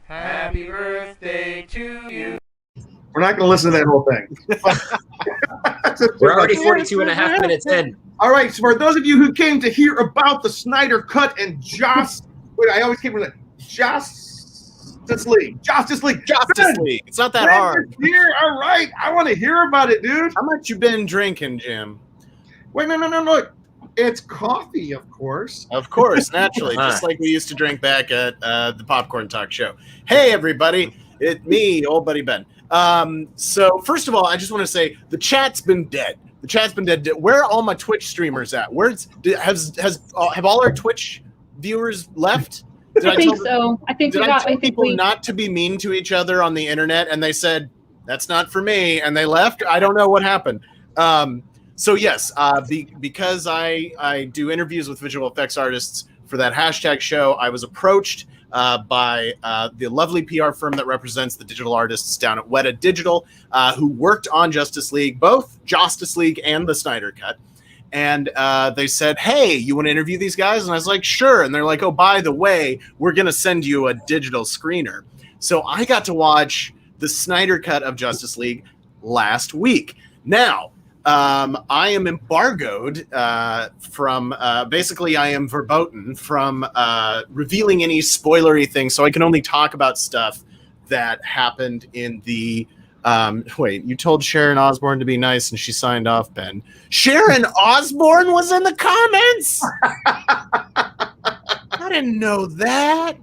Happy birthday to you. We're not going to listen to that whole thing. We're already 42 and a half minutes in. All right. So for those of you who came to hear about the Snyder Cut and JOSS, I always keep with it. JOSStice League. It's not that hard. Here, all right. I want to hear about it, dude. How much you been drinking, Jim? Wait, no. It's coffee, of course. Of course, naturally, just like we used to drink back at the Popcorn Talk show. Hey, everybody, it's me, old buddy Ben. So first of all, I just want to say the chat's been dead. The chat's been dead. Where are all my Twitch streamers at? Have all our Twitch viewers left? I think so. I think I tell people not to be mean to each other on the internet, and they said that's not for me, and they left. I don't know what happened. So yes, because I do interviews with visual effects artists for that hashtag show, I was approached by the lovely PR firm that represents the digital artists down at Weta Digital, who worked on Justice League, both JOSStice League and the Snyder Cut. And they said, hey, you want to interview these guys? And I was like, sure. And they're like, oh, by the way, we're going to send you a digital screener. So I got to watch the Snyder Cut of Justice League last week. Now, I am embargoed from basically I am verboten from revealing any spoilery things, so I can only talk about stuff that happened in the wait, you told Sharon Osbourne to be nice and she signed off, Ben. Sharon Osbourne was in the comments. I didn't know that.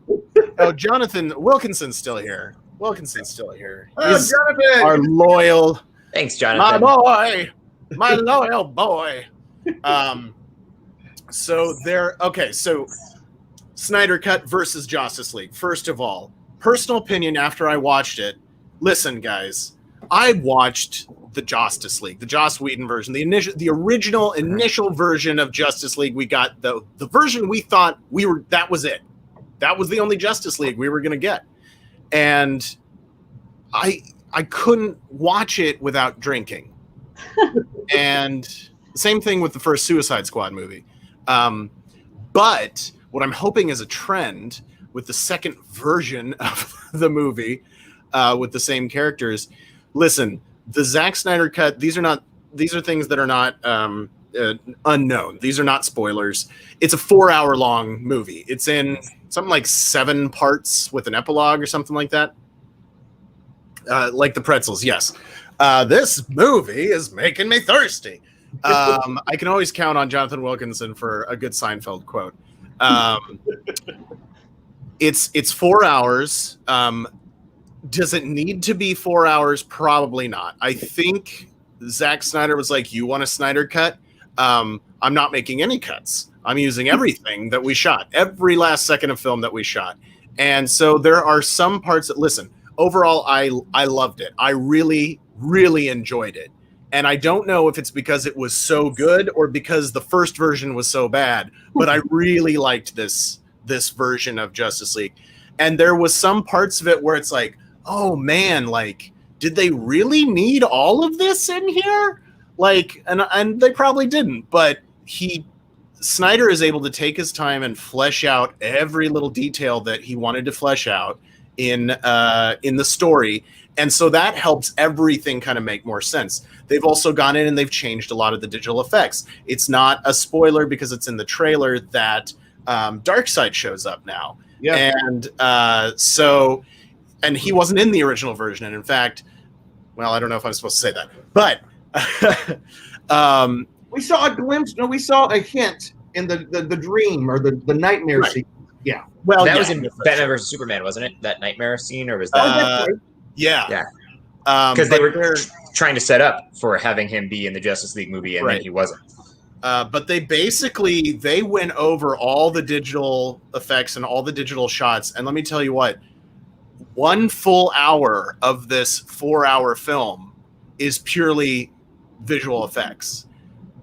Oh, Jonathan Wilkinson's still here. He's Jonathan, our loyal. Thanks, Jonathan. My loyal boy. So Snyder Cut versus Justice League. First of all, personal opinion after I watched it. Listen, guys, I watched the JOSStice League, the Joss Whedon version, the original initial version of Justice League. We got the version we thought that was it. that was the only Justice League we were going to get. And I couldn't watch it without drinking. And same thing with the first Suicide Squad movie. But what I'm hoping is a trend with the second version of the movie with the same characters. Listen, the Zack Snyder cut, these are things that are not unknown. These are not spoilers. It's a 4-hour long movie. It's in something like 7 parts with an epilogue or something like that. Like the pretzels, yes. This movie is making me thirsty. I can always count on Jonathan Wilkinson for a good Seinfeld quote. It's 4 hours. Does it need to be 4 hours? Probably not. I think Zack Snyder was like, you want a Snyder cut? I'm not making any cuts. I'm using everything that we shot, every last second of film that we shot. And so there are some parts that, listen, overall, I loved it. I really, really enjoyed it. And I don't know if it's because it was so good or because the first version was so bad, but I really liked this version of Justice League. And there was some parts of it where it's like, oh man, like, did they really need all of this in here? Like, and they probably didn't, but Snyder is able to take his time and flesh out every little detail that he wanted to flesh out in the story. And so that helps everything kind of make more sense. They've also gone in and they've changed a lot of the digital effects. It's not a spoiler because it's in the trailer that Darkseid shows up now. Yeah. And and he wasn't in the original version. And in fact, well, I don't know if I'm supposed to say that, but we saw a glimpse. No, we saw a hint in the dream or the nightmare scene. Yeah. Well, that was in Batman vs Superman, wasn't it? That nightmare scene, or was that? Yeah. Because they were trying to set up for having him be in the Justice League movie, and then he wasn't. But they went over all the digital effects and all the digital shots. And let me tell you what, 1 full hour of this 4-hour film is purely visual effects.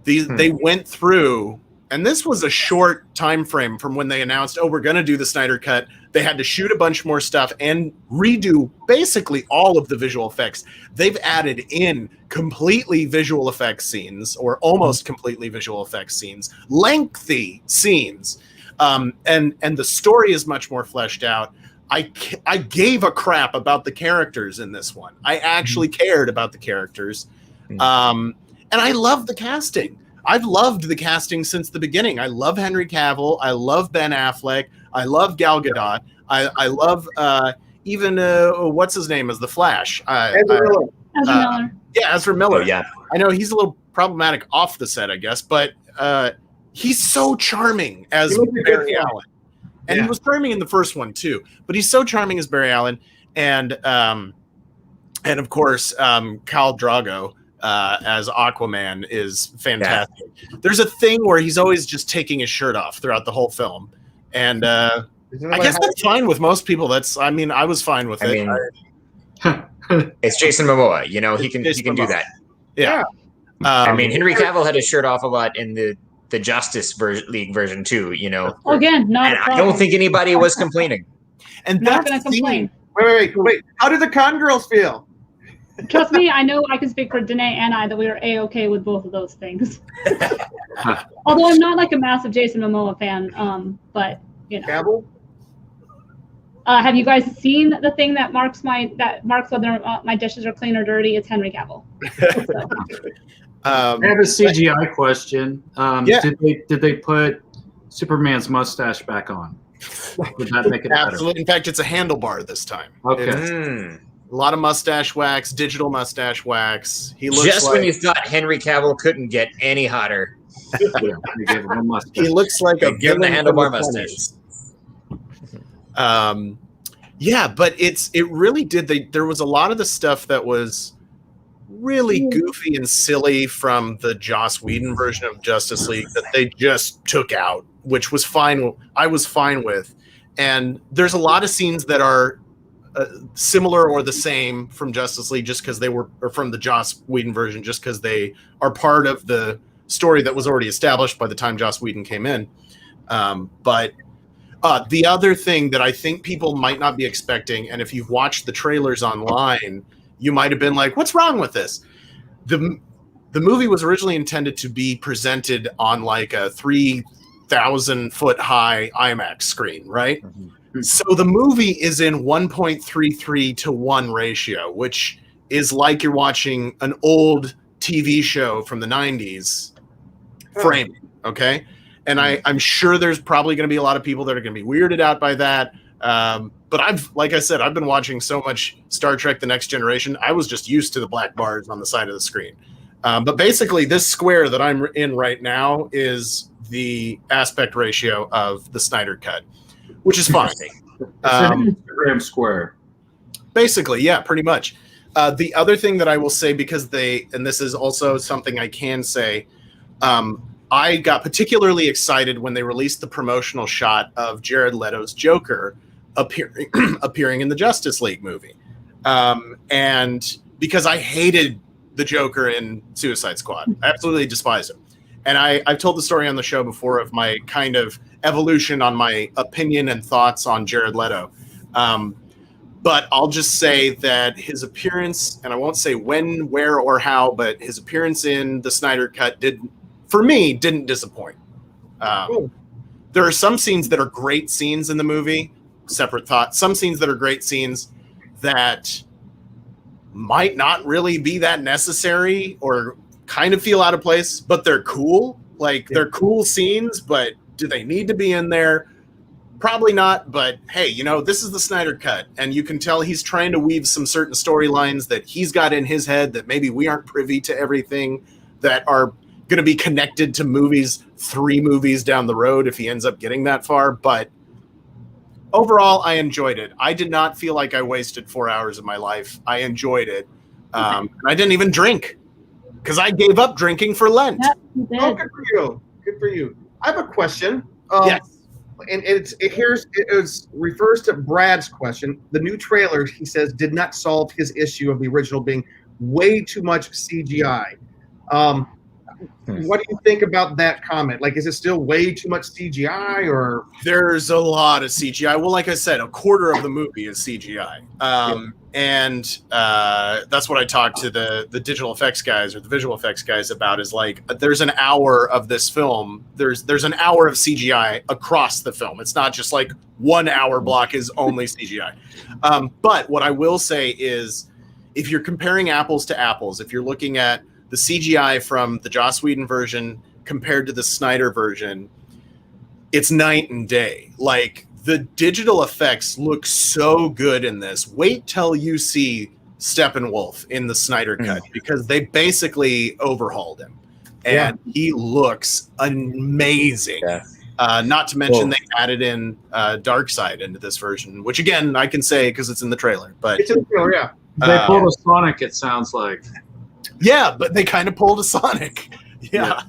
They went through, and this was a short time frame from when they announced, oh, we're going to do the Snyder Cut. They had to shoot a bunch more stuff and redo basically all of the visual effects. They've added in completely visual effects scenes, or almost completely visual effects scenes, lengthy scenes. And the story is much more fleshed out. I gave a crap about the characters in this one. I actually cared about the characters. And I love the casting. I've loved the casting since the beginning. I love Henry Cavill. I love Ben Affleck. I love Gal Gadot. I love even what's his name as the Flash. Ezra Miller. Yeah, Ezra Miller. Oh, yeah. I know he's a little problematic off the set, I guess, but he's so charming as Barry Allen. And he was charming in the first one too. But he's so charming as Barry Allen, and of course Khal Drogo as Aquaman is fantastic. Yeah. There's a thing where he's always just taking his shirt off throughout the whole film, and I guess that's fine with most people. I was fine with it. It's Jason Momoa. You know, he can do that. Yeah. Henry Cavill had his shirt off a lot in the Justice League version too. You know, again, I don't think anybody was complaining. And not going to complain. Wait. How did the con girls feel? Trust me, I know I can speak for Danae and I that we were A-okay with both of those things. Although I'm not like a massive Jason Momoa fan, but you know. Cavill? Have you guys seen the thing that marks whether my dishes are clean or dirty? It's Henry Cavill. I have a CGI question. Did they put Superman's mustache back on? Would that make it better? Absolutely. In fact, it's a handlebar this time. Okay. A lot of mustache wax, digital mustache wax. He looks just when you thought Henry Cavill couldn't get any hotter. They gave him a mustache. He looks like a give him the handlebar mustache. But it really did. There was a lot of the stuff that was really goofy and silly from the Joss Whedon version of Justice League that they just took out, which was fine. I was fine with. And there's a lot of scenes that are similar or the same from Justice League just because or from the Joss Whedon version just because they are part of the story that was already established by the time Joss Whedon came in. The other thing that I think people might not be expecting, and if you've watched the trailers online, you might have been like, what's wrong with this? The movie was originally intended to be presented on like a 3,000-foot high IMAX screen, right? Mm-hmm. So the movie is in 1.33 to 1 ratio, which is like you're watching an old TV show from the 90s framing, okay? And I'm sure there's probably going to be a lot of people that are going to be weirded out by that. But like I said, I've been watching so much Star Trek The Next Generation, I was just used to the black bars on the side of the screen. But basically, this square that I'm in right now is the aspect ratio of the Snyder Cut, which is fine. It's an Instagram square. Basically, yeah, pretty much. The other thing that I will say, because and this is also something I can say, I got particularly excited when they released the promotional shot of Jared Leto's Joker appearing in the Justice League movie. And because I hated the Joker in Suicide Squad. I absolutely despise him. And I've told the story on the show before of my kind of evolution on my opinion and thoughts on Jared Leto. But I'll just say that his appearance, and I won't say when, where, or how, but his appearance in the Snyder Cut didn't disappoint. There are some scenes that are great scenes in the movie, separate thought. Some scenes that are great scenes that might not really be that necessary or kind of feel out of place, but they're cool. Like, they're cool scenes, but do they need to be in there? Probably not, but hey, this is the Snyder Cut, and you can tell he's trying to weave some certain storylines that he's got in his head that maybe we aren't privy to everything, that are going to be connected to 3 movies down the road if he ends up getting that far. But overall, I enjoyed it. I did not feel like I wasted 4 hours of my life. I enjoyed it. And I didn't even drink because I gave up drinking for Lent. Yep, you did. Oh, good for you. Good for you. I have a question. Yes. And it refers to Brad's question. The new trailer, he says, did not solve his issue of the original being way too much CGI. What do you think about that comment? Like, is it still way too much CGI, or? There's a lot of CGI. Well, like I said, a quarter of the movie is CGI. And that's what I talked to the digital effects guys or the visual effects guys about, is like, there's an hour of this film. There's an hour of CGI across the film. It's not just like 1 hour block is only CGI. But what I will say is, if you're comparing apples to apples, if you're looking at the CGI from the Joss Whedon version compared to the Snyder version, it's night and day. Like, the digital effects look so good in this. Wait till you see Steppenwolf in the Snyder Cut, because they basically overhauled him, and he looks amazing. Yeah. Not to mention they added in Darkseid into this version, which again I can say because it's in the trailer. But it's in the trailer, yeah. They pulled a Sonic, it sounds like. Yeah, but they kind of pulled a Sonic. Yeah.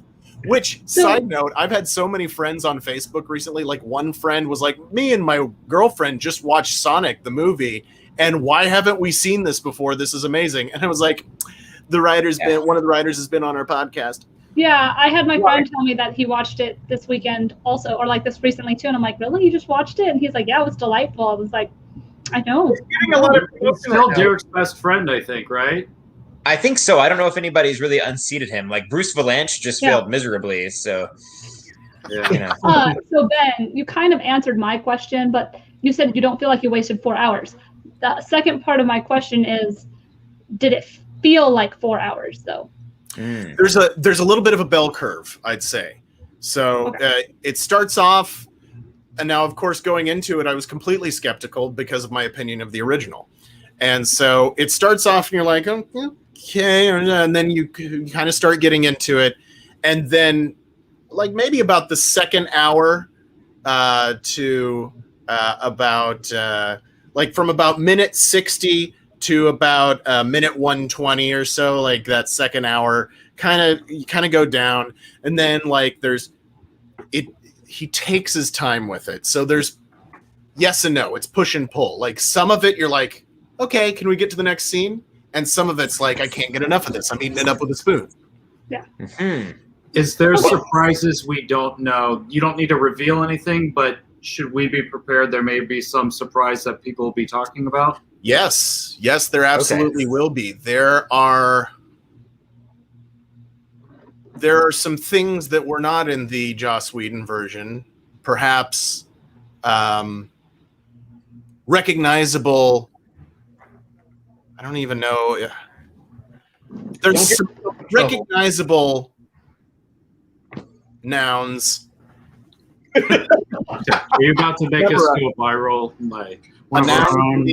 Which, side note, I've had so many friends on Facebook recently. Like, one friend was like, me and my girlfriend just watched Sonic, the movie, and why haven't we seen this before? This is amazing. And I was like, one of the writers has been on our podcast. Yeah, I had my friend tell me that he watched it this weekend also, or like this recently too. And I'm like, really? You just watched it? And he's like, yeah, it was delightful. I was like, I know. He's still Derek's best friend, I think, right? I think so. I don't know if anybody's really unseated him. Like, Bruce Valanche just failed miserably. So, so Ben, you kind of answered my question, but you said you don't feel like you wasted 4 hours. The second part of my question is, did it feel like 4 hours though? There's a little bit of a bell curve, I'd say. So it starts off, and now of course going into it, I was completely skeptical because of my opinion of the original. And so it starts off and you're like, oh, okay, and then you kind of start getting into it, and then like maybe about the second hour to about like from about minute 60 to about minute 120 or so, like that second hour you kind of go down, and then like he takes his time with it. So there's yes and no, it's push and pull. Like, some of it you're like, okay, can we get to the next scene? And some of it's like, I can't get enough of this. I'm eating it up with a spoon. Yeah. Is there surprises we don't know? You don't need to reveal anything, but should we be prepared? There may be some surprise that people will be talking about. Yes, there absolutely will be. There are some things that were not in the Joss Whedon version, perhaps recognizable. I don't even know. There's some recognizable nouns. Are you about to make us go viral? Like A noun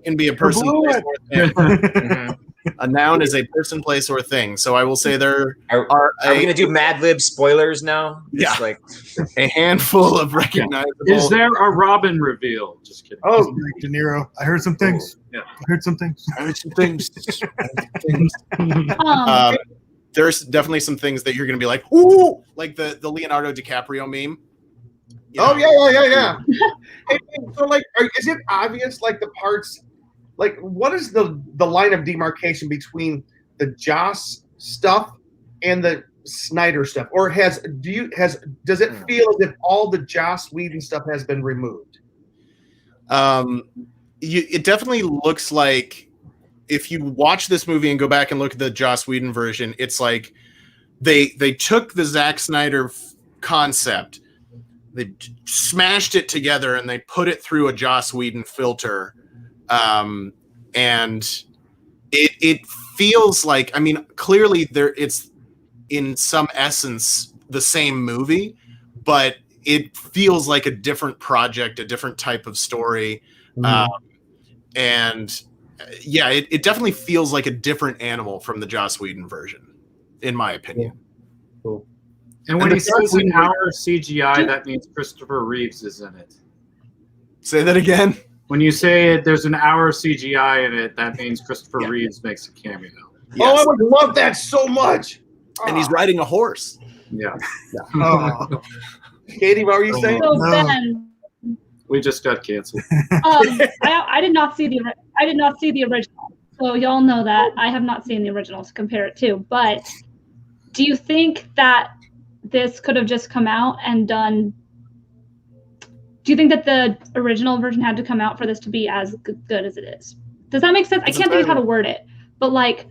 can be a person, place, or thing. A noun is a person, place, or thing. So I will say there are we going to do Mad Lib spoilers now? Yeah. It's like a handful of recognizable. Is there a Robin reveal? Just kidding. Oh, De Niro. I heard some things. Yeah. I heard some things. There's definitely some things that you're going to be like, ooh, like the Leonardo DiCaprio meme. Oh, yeah. Hey, so, like, is it obvious, like, the parts, like, what is the line of demarcation between the Joss stuff and the Snyder stuff? Or does it feel as if all the Joss Whedon stuff has been removed? It definitely looks like, if you watch this movie and go back and look at the Joss Whedon version, it's like they took the Zack Snyder concept, they smashed it together, and they put it through a Joss Whedon filter, and it feels like, I mean, clearly it's in some essence the same movie, but it feels like a different project, a different type of story, and yeah, it definitely feels like a different animal from the Joss Whedon version, in my opinion. Cool. And when he says an hour of CGI, that means Christopher Reeves is in it. Say that again. When you say there's an hour of CGI in it, that means Christopher Reeves makes a cameo. Yes. Oh, I would love that so much. And he's riding a horse. Yeah. Oh. Katie, what were you saying? So No. Ben, We just got canceled. I did not see the original, so y'all know that I have not seen the original to compare it to. But do you think that this could have just come out and done? Do you think that the original version had to come out for this to be as good as it is? Does that make sense? I can't think of how to word it, but like,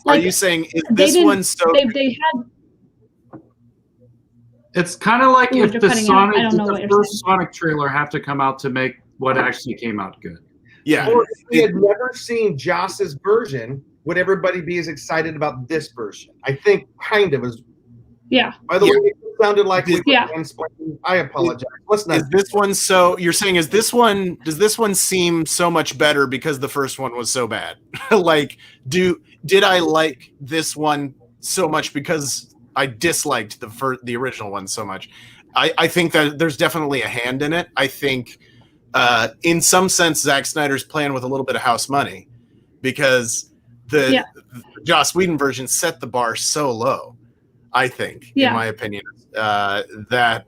Are you saying is this one so? They had. It's kind of like Ooh, if you're the cutting out. I Sonic, don't know the what you're first saying. Sonic trailer have to come out to make what actually came out good. Yeah. Or if we had never seen Joss's version, would everybody be as excited about this version? I think kind of as. Yeah. By the way, it sounded like we were Yeah. mansplaining. I apologize. Let's not. Is this one so? You're saying does this one seem so much better because the first one was so bad? Like, did I like this one so much because I disliked the original one so much? I think that there's definitely a hand in it. I think, in some sense, Zack Snyder's playing with a little bit of house money, because the Joss Whedon version set the bar so low. I think, in my opinion, that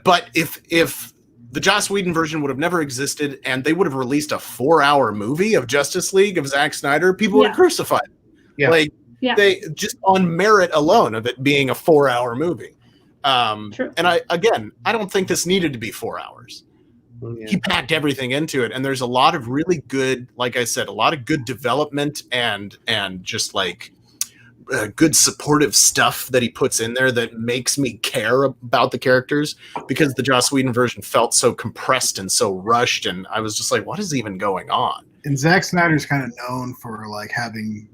but if the Joss Whedon version would have never existed and they would have released a 4-hour movie of Justice League of Zack Snyder, people would have crucified it. Yeah. Like, they just on merit alone of it being a 4-hour movie. True. And I don't think this needed to be 4 hours. Yeah. He packed everything into it, and there's a lot of really good, like I said, a lot of good development and just like good supportive stuff that he puts in there that makes me care about the characters, because the Joss Whedon version felt so compressed and so rushed, and I was just like, what is even going on? And Zack Snyder's kind of known for like having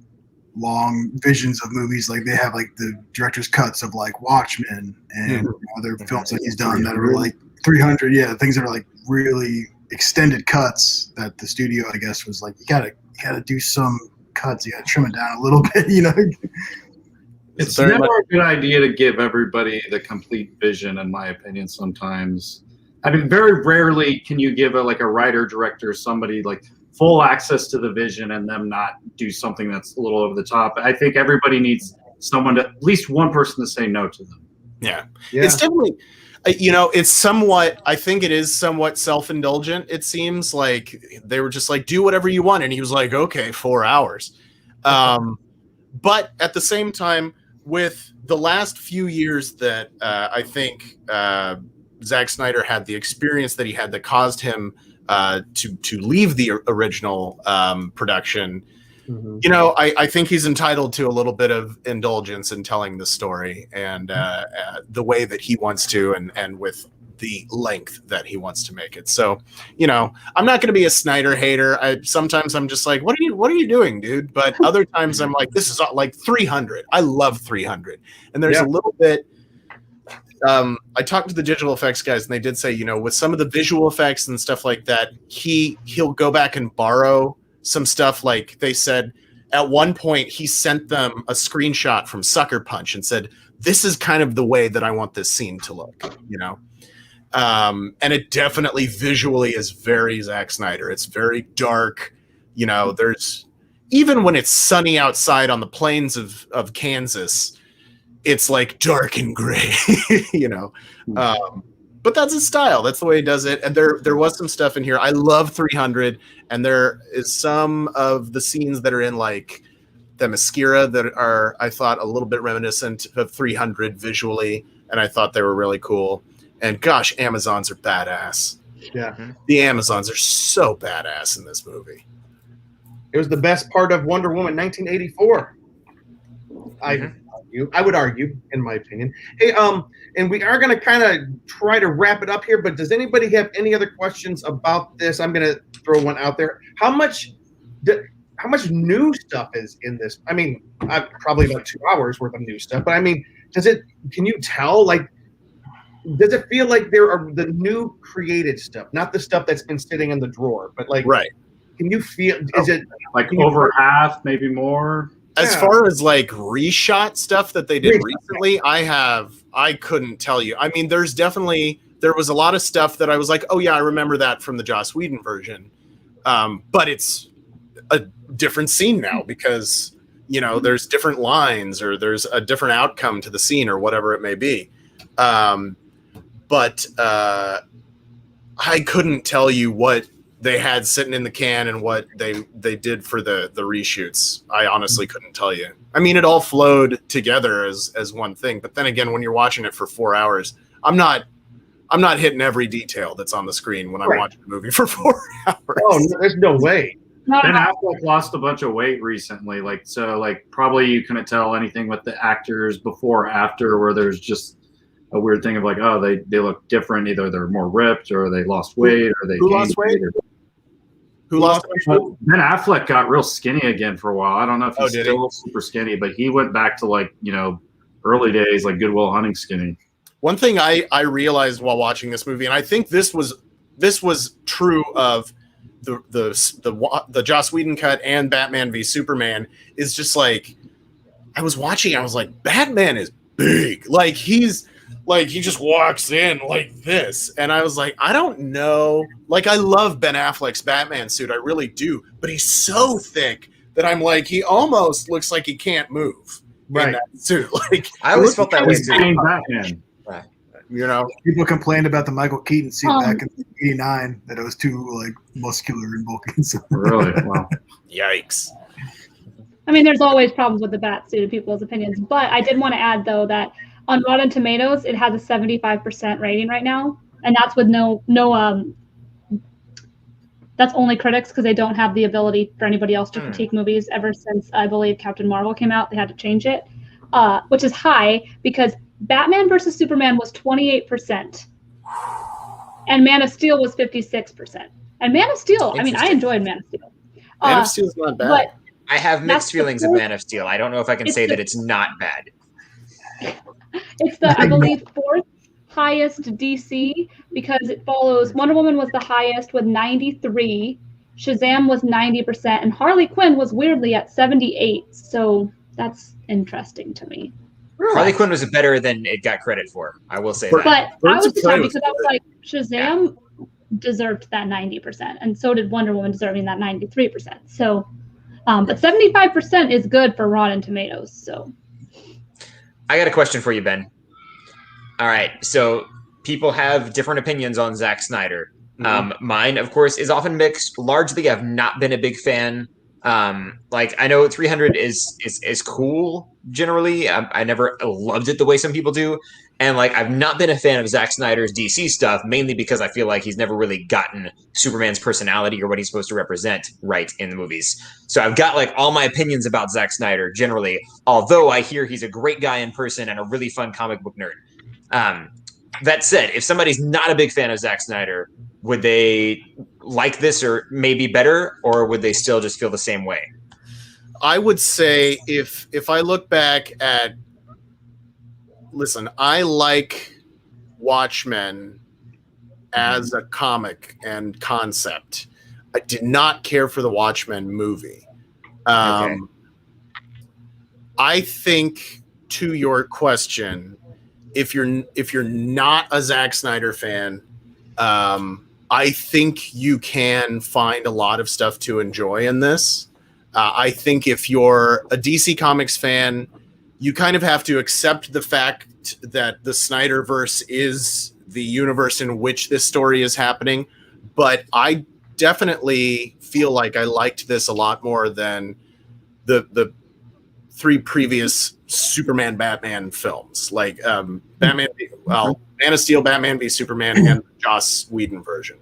long visions of movies. Like they have like the director's cuts of like Watchmen and other films that he's done that are like 300, things that are like really extended cuts that the studio, I guess, was like, you gotta do some cuts, you gotta trim it down a little bit, It's never a good idea to give everybody the complete vision, in my opinion. Sometimes, I mean, very rarely can you give a writer, director, somebody like full access to the vision and them not do something that's a little over the top. I think everybody needs someone to, at least one person to say no to them. Yeah. It's definitely, it's somewhat, I think it is somewhat self-indulgent. It seems like they were just like, do whatever you want. And he was like, okay, 4 hours. But at the same time, with the last few years that I think Zack Snyder had the experience that he had that caused him to leave the original production. You know, I think he's entitled to a little bit of indulgence in telling the story and the way that he wants to, and with the length that he wants to make it. So, you know, I'm not going to be a Snyder hater. Sometimes I'm just like, what are you doing, dude? But other times I'm like, this is like 300. I love 300. And there's a little bit. I talked to the digital effects guys, and they did say, you know, with some of the visual effects and stuff like that, he'll go back and borrow some stuff. Like they said, at one point he sent them a screenshot from Sucker Punch and said, "This is kind of the way that I want this scene to look," you know. And it definitely visually is very Zack Snyder. It's very dark. You know, there's even when it's sunny outside on the plains of Kansas, it's like dark and gray, you know. But that's his style. That's the way he does it. And there was some stuff in here. I love 300, and there is some of the scenes that are in like the Themyscira that are, I thought, a little bit reminiscent of 300 visually, and I thought they were really cool. And gosh, Amazons are badass. Yeah. The Amazons are so badass in this movie. It was the best part of Wonder Woman 1984. I would argue, in my opinion. Hey, and we are going to kind of try to wrap it up here, but does anybody have any other questions about this? I'm going to throw one out there. How much new stuff is in this? I mean, probably about 2 hours worth of new stuff, but I mean, can you tell, like, does it feel like there are the new created stuff, not the stuff that's been sitting in the drawer, but like, right? Can you feel? Is it like over half, maybe more? As far as like reshot stuff that they did recently, I couldn't tell you. I mean, there was a lot of stuff that I was like, oh yeah, I remember that from the Joss Whedon version, but it's a different scene now because you know there's different lines or there's a different outcome to the scene or whatever it may be. But I couldn't tell you what they had sitting in the can and what they did for the reshoots. I honestly couldn't tell you. I mean, it all flowed together as one thing. But then again, when you're watching it for 4 hours, I'm not hitting every detail that's on the screen when I'm watching a movie for 4 hours. Oh, there's no way. Ben Affleck lost a bunch of weight recently. Probably you couldn't tell anything with the actors before or after, where there's just a weird thing of like, oh, they look different. Either they're more ripped or they lost weight or they lost weight. Who lost weight? Ben Affleck got real skinny again for a while. I don't know if he's still super skinny, but he went back to like, you know, early days, like Good Will Hunting skinny. One thing I realized while watching this movie, and I think this was true of the Joss Whedon cut and Batman v Superman, is just like I was watching, I was like, Batman is big. Like he just walks in like this. And I was like, I don't know. Like, I love Ben Affleck's Batman suit. I really do. But he's so thick that I'm like, he almost looks like he can't move in that suit. Like, I always felt that way too. Batman. Right. You know? People complained about the Michael Keaton suit back in '89 that it was too, like, muscular and bulky. So. Really? Wow. Yikes. I mean, there's always problems with the bat suit in people's opinions. But I did want to add, though, that on Rotten Tomatoes, it has a 75% rating right now, and that's with no that's only critics because they don't have the ability for anybody else to critique movies. Ever since I believe Captain Marvel came out, they had to change it, which is high because Batman versus Superman was 28%, and Man of Steel was 56%. And Man of Steel, I mean, I enjoyed Man of Steel. Man of Steel's not bad. But I have mixed feelings of Man of Steel. I don't know if I can say that it's not bad. It's the, I believe, fourth highest DC because it follows Wonder Woman was the highest with 93, Shazam was 90%, and Harley Quinn was weirdly at 78. So that's interesting to me. Harley Quinn was better than it got credit for. I will say that. But I was surprised because I was like, Shazam deserved that 90%, and so did Wonder Woman deserving that 93%. So, but 75% is good for Rotten Tomatoes. So. I got a question for you, Ben. All right. So people have different opinions on Zack Snyder. Mine, of course, is often mixed. Largely, I've not been a big fan. Like, I know 300 is cool, generally. I never loved it the way some people do. And like, I've not been a fan of Zack Snyder's DC stuff, mainly because I feel like he's never really gotten Superman's personality or what he's supposed to represent right in the movies. So I've got like all my opinions about Zack Snyder generally, although I hear he's a great guy in person and a really fun comic book nerd. That said, if somebody's not a big fan of Zack Snyder, would they like this or maybe better, or would they still just feel the same way? I would say if I look back at, listen, I like Watchmen as a comic and concept. I did not care for the Watchmen movie. Okay. I think, to your question, if you're not a Zack Snyder fan, I think you can find a lot of stuff to enjoy in this. I think if you're a DC Comics fan, you kind of have to accept the fact that the Snyderverse is the universe in which this story is happening. But I definitely feel like I liked this a lot more than the three previous Superman Batman films, like Man of Steel, Batman v Superman, and the Joss Whedon version.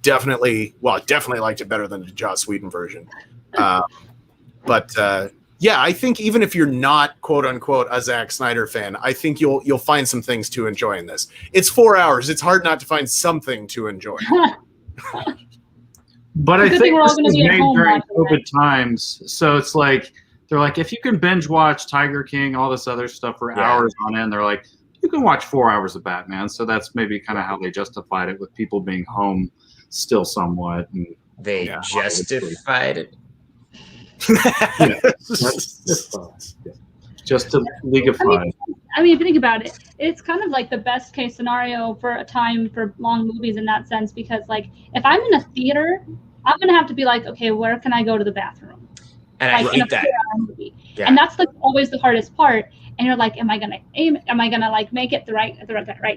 Definitely liked it better than the Joss Whedon version. But I think even if you're not quote unquote a Zack Snyder fan, I think you'll find some things to enjoy in this. It's 4 hours. It's hard not to find something to enjoy. But I think we're all this gonna was be at made home during watching COVID times, so it's like they're like, if you can binge watch Tiger King, all this other stuff for hours on end, they're like, you can watch 4 hours of Batman. So that's maybe kind of how they justified it, with people being home still somewhat. And They justified it. Just to leagueify. I mean, if you think about it, it's kind of like the best case scenario for a time for long movies in that sense, because like if I'm in a theater, I'm gonna have to be like, okay, where can I go to the bathroom? And Like I in a hate that. 4-hour movie. Yeah. And that's like always the hardest part. And you're like, am I gonna like make it the right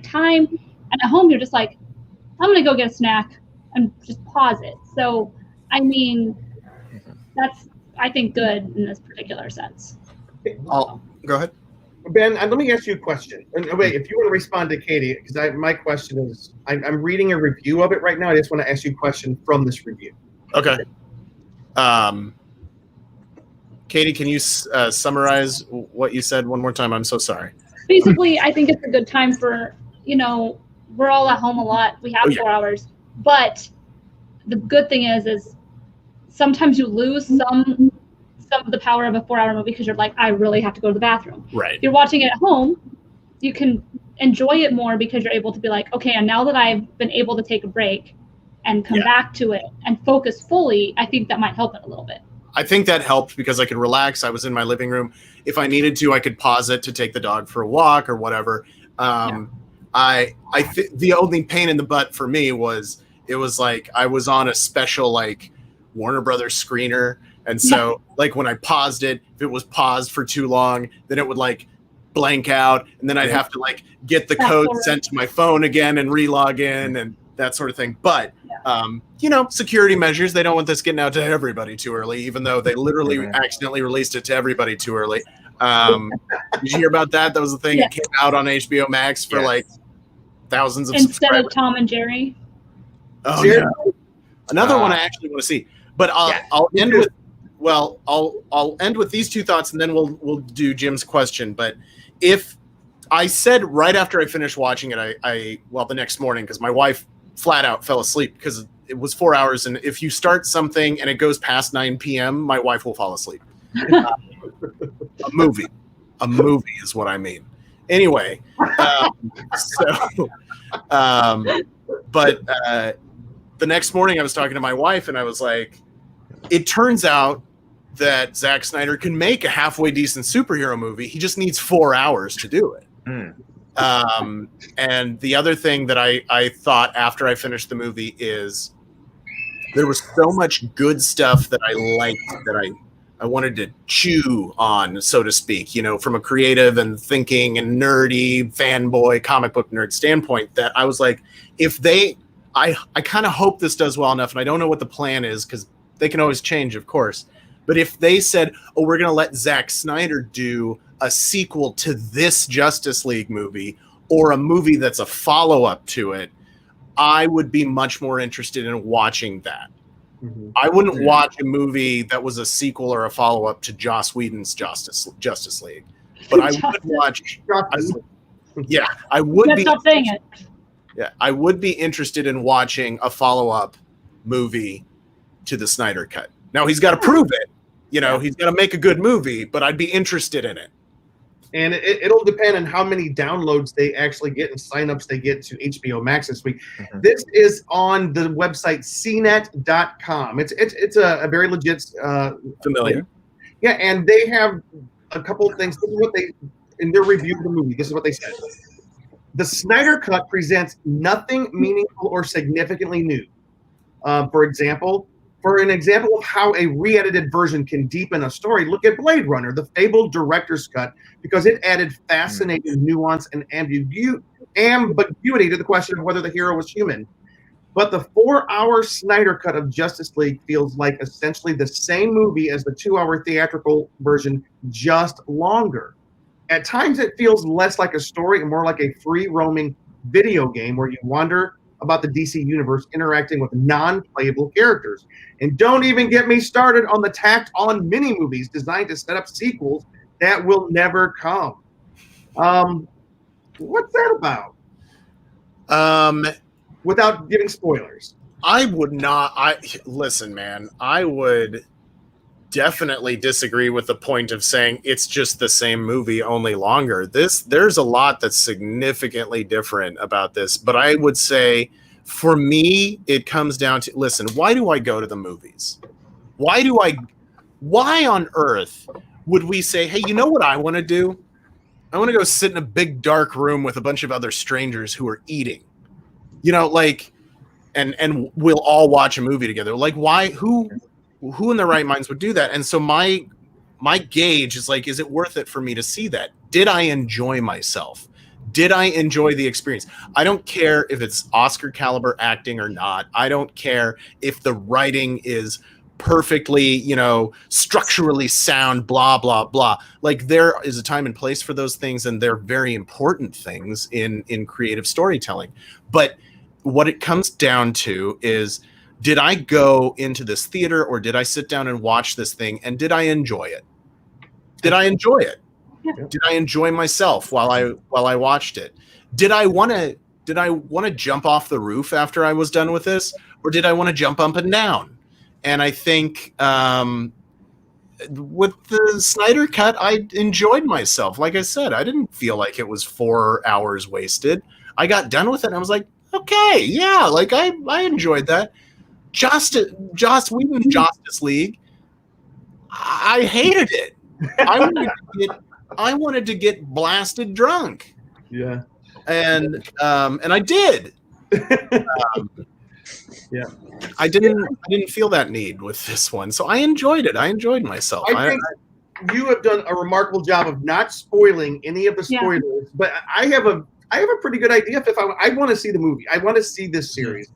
time? And at home you're just like, I'm gonna go get a snack and just pause it. So I mean, that's, I think, good in this particular sense. Go ahead. Ben, let me ask you a question. And wait, if you want to respond to Katie, because my question is, I'm reading a review of it right now. I just want to ask you a question from this review. Okay. Katie, can you summarize what you said one more time? I'm so sorry. Basically, I think it's a good time for, we're all at home a lot. We have 4 hours. But the good thing is sometimes you lose some of the power of a 4-hour movie because you're like, I really have to go to the bathroom. Right. If you're watching it at home, you can enjoy it more because you're able to be like, okay, and now that I've been able to take a break and come back to it and focus fully, I think that might help it a little bit. I think that helped because I could relax. I was in my living room. If I needed to, I could pause it to take the dog for a walk or whatever. The only pain in the butt for me was it was like I was on a special like Warner Brothers screener. And so like when I paused it, if it was paused for too long, then it would like blank out. And then I'd have to like get the code sent to my phone again and re-log in and that sort of thing. But, security measures, they don't want this getting out to everybody too early, even though they literally accidentally released it to everybody too early. Did you hear about that? That was the thing that came out on HBO Max for like thousands of instead subscribers. of Tom and Jerry. Oh, yeah. Another one I actually want to see. But I'll end with I'll end with these two thoughts and then we'll do Jim's question. But if I said right after I finished watching it, the next morning, because my wife flat out fell asleep because it was 4 hours, and if you start something and it goes past 9 p.m., my wife will fall asleep. A movie is what I mean. Anyway, the next morning I was talking to my wife and I was like, it turns out that Zack Snyder can make a halfway decent superhero movie. He just needs 4 hours to do it. And the other thing that I thought after I finished the movie is there was so much good stuff that I liked that I wanted to chew on, so to speak, from a creative and thinking and nerdy fanboy comic book nerd standpoint, that I was like, I kind of hope this does well enough, and I don't know what the plan is because they can always change, of course. But if they said, oh, we're going to let Zack Snyder do a sequel to this Justice League movie or a movie that's a follow-up to it, I would be much more interested in watching that. Mhm. I wouldn't watch a movie that was a sequel or a follow-up to Joss Whedon's Justice League. But I would watch... I would Let's be... stop saying it. Yeah, I would be interested in watching a follow-up movie to the Snyder Cut. Now, he's got to prove it. You know, he's got to make a good movie, but I'd be interested in it. And it'll depend on how many downloads they actually get and signups they get to HBO Max this week. Mhm. This is on the website cnet.com. It's a very legit Familiar. Yeah, and they have a couple of things. This is what they, in their review of the movie, this is what they said. The Snyder Cut presents nothing meaningful or significantly new. For an example of how a re-edited version can deepen a story, look at Blade Runner, the fabled director's cut, because it added fascinating nuance and ambiguity to the question of whether the hero was human. But the 4-hour Snyder Cut of Justice League feels like essentially the same movie as the 2-hour theatrical version, just longer. At times, it feels less like a story and more like a free-roaming video game where you wander about the DC universe interacting with non-playable characters. And don't even get me started on the tacked-on mini-movies designed to set up sequels that will never come. What's that about? Without giving spoilers. I would not. Listen, man. I would definitely disagree with the point of saying it's just the same movie, only longer. There's a lot that's significantly different about this, but I would say for me, it comes down to, listen, why do I go to the movies? Why on earth would we say, hey, you know what I want to do? I want to go sit in a big dark room with a bunch of other strangers who are eating, you know, like, and we'll all watch a movie together. Like, why, who in their right minds would do that? And so my gauge is like, is it worth it for me to see that? Did I enjoy myself? Did I enjoy the experience? I don't care if it's Oscar caliber acting or not. I don't care if the writing is perfectly, you know, structurally sound, blah, blah, blah. Like, there is a time and place for those things, and they're very important things in creative storytelling. But what it comes down to is, did I go into this theater or did I sit down and watch this thing, and did I enjoy it? Did I enjoy it? Yeah. Did I enjoy myself while I watched it? Did I want to jump off the roof after I was done with this, or did I want to jump up and down? And I think with the Snyder Cut, I enjoyed myself. Like I said, I didn't feel like it was 4 hours wasted. I got done with it and I was like, okay, yeah, like I enjoyed that. Joss Whedon Justice League, I hated it. I wanted to get blasted drunk. Yeah. And I did. Yeah. I didn't feel that need with this one. So I enjoyed it. I enjoyed myself. I think you have done a remarkable job of not spoiling any of the spoilers, but I have a pretty good idea if I want to see the movie. I want to see this series.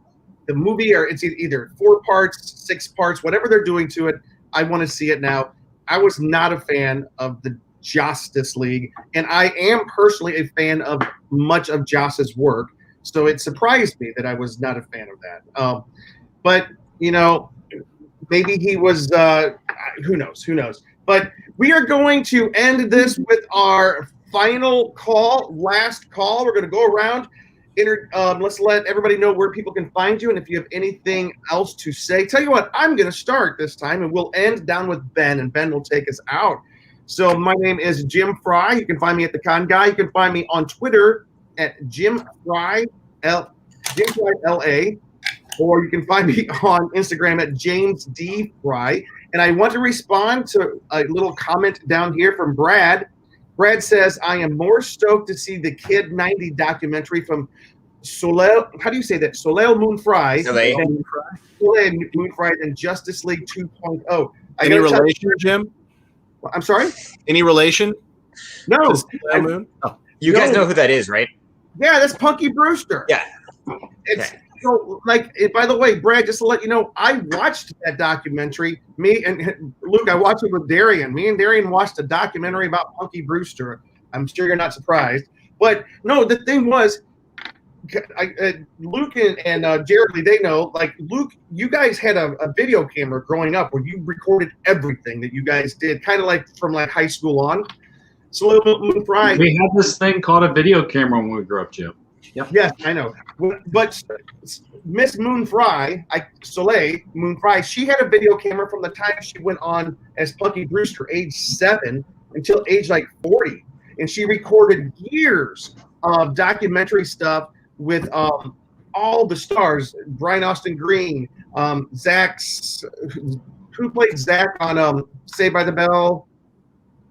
The movie, or it's either 4 parts, 6 parts, whatever they're doing to it, I want to see it now. I was not a fan of the Justice League, and I am personally a fan of much of Joss's work, so it surprised me that I was not a fan of that. But, you know, maybe he was, who knows. But we are going to end this with our final call, last call. We're going to go around. Let's let everybody know where people can find you, and if you have anything else to say. Tell you what, I'm going to start this time, and we'll end down with Ben, and Ben will take us out. So my name is Jim Fry. You can find me at The Con Guy. You can find me on Twitter at Jim Fry LA, or you can find me on Instagram at James D. Fry. And I want to respond to a little comment down here from Brad. Brad says, I am more stoked to see the Kid 90 documentary from Soleil. How do you say that? Soleil Moon Fry. Soleil Moon Fry and Justice League 2.0. Any relation, Jim? I'm sorry? Any relation? No. You guys know who that is, right? Yeah, that's Punky Brewster. Yeah. So, like, by the way, Brad, just to let you know, I watched that documentary. Me and Luke, I watched it with Darian. Me and Darian watched a documentary about Punky Brewster. I'm sure you're not surprised. But no, the thing was, Luke and Jared Lee, they know, like, Luke, you guys had a video camera growing up where you recorded everything that you guys did, kind of like from like high school on. So Moon Fry, We had this thing called a video camera when we grew up, Jim. Yep. yes, I know. But Miss Moon Fry, Soleil Moon Fry, she had a video camera from the time she went on as Punky Brewster, age 7, until age like 40. And she recorded years of documentary stuff with all the stars, Brian Austin Green, Zach's, who played Zach on Saved by the Bell,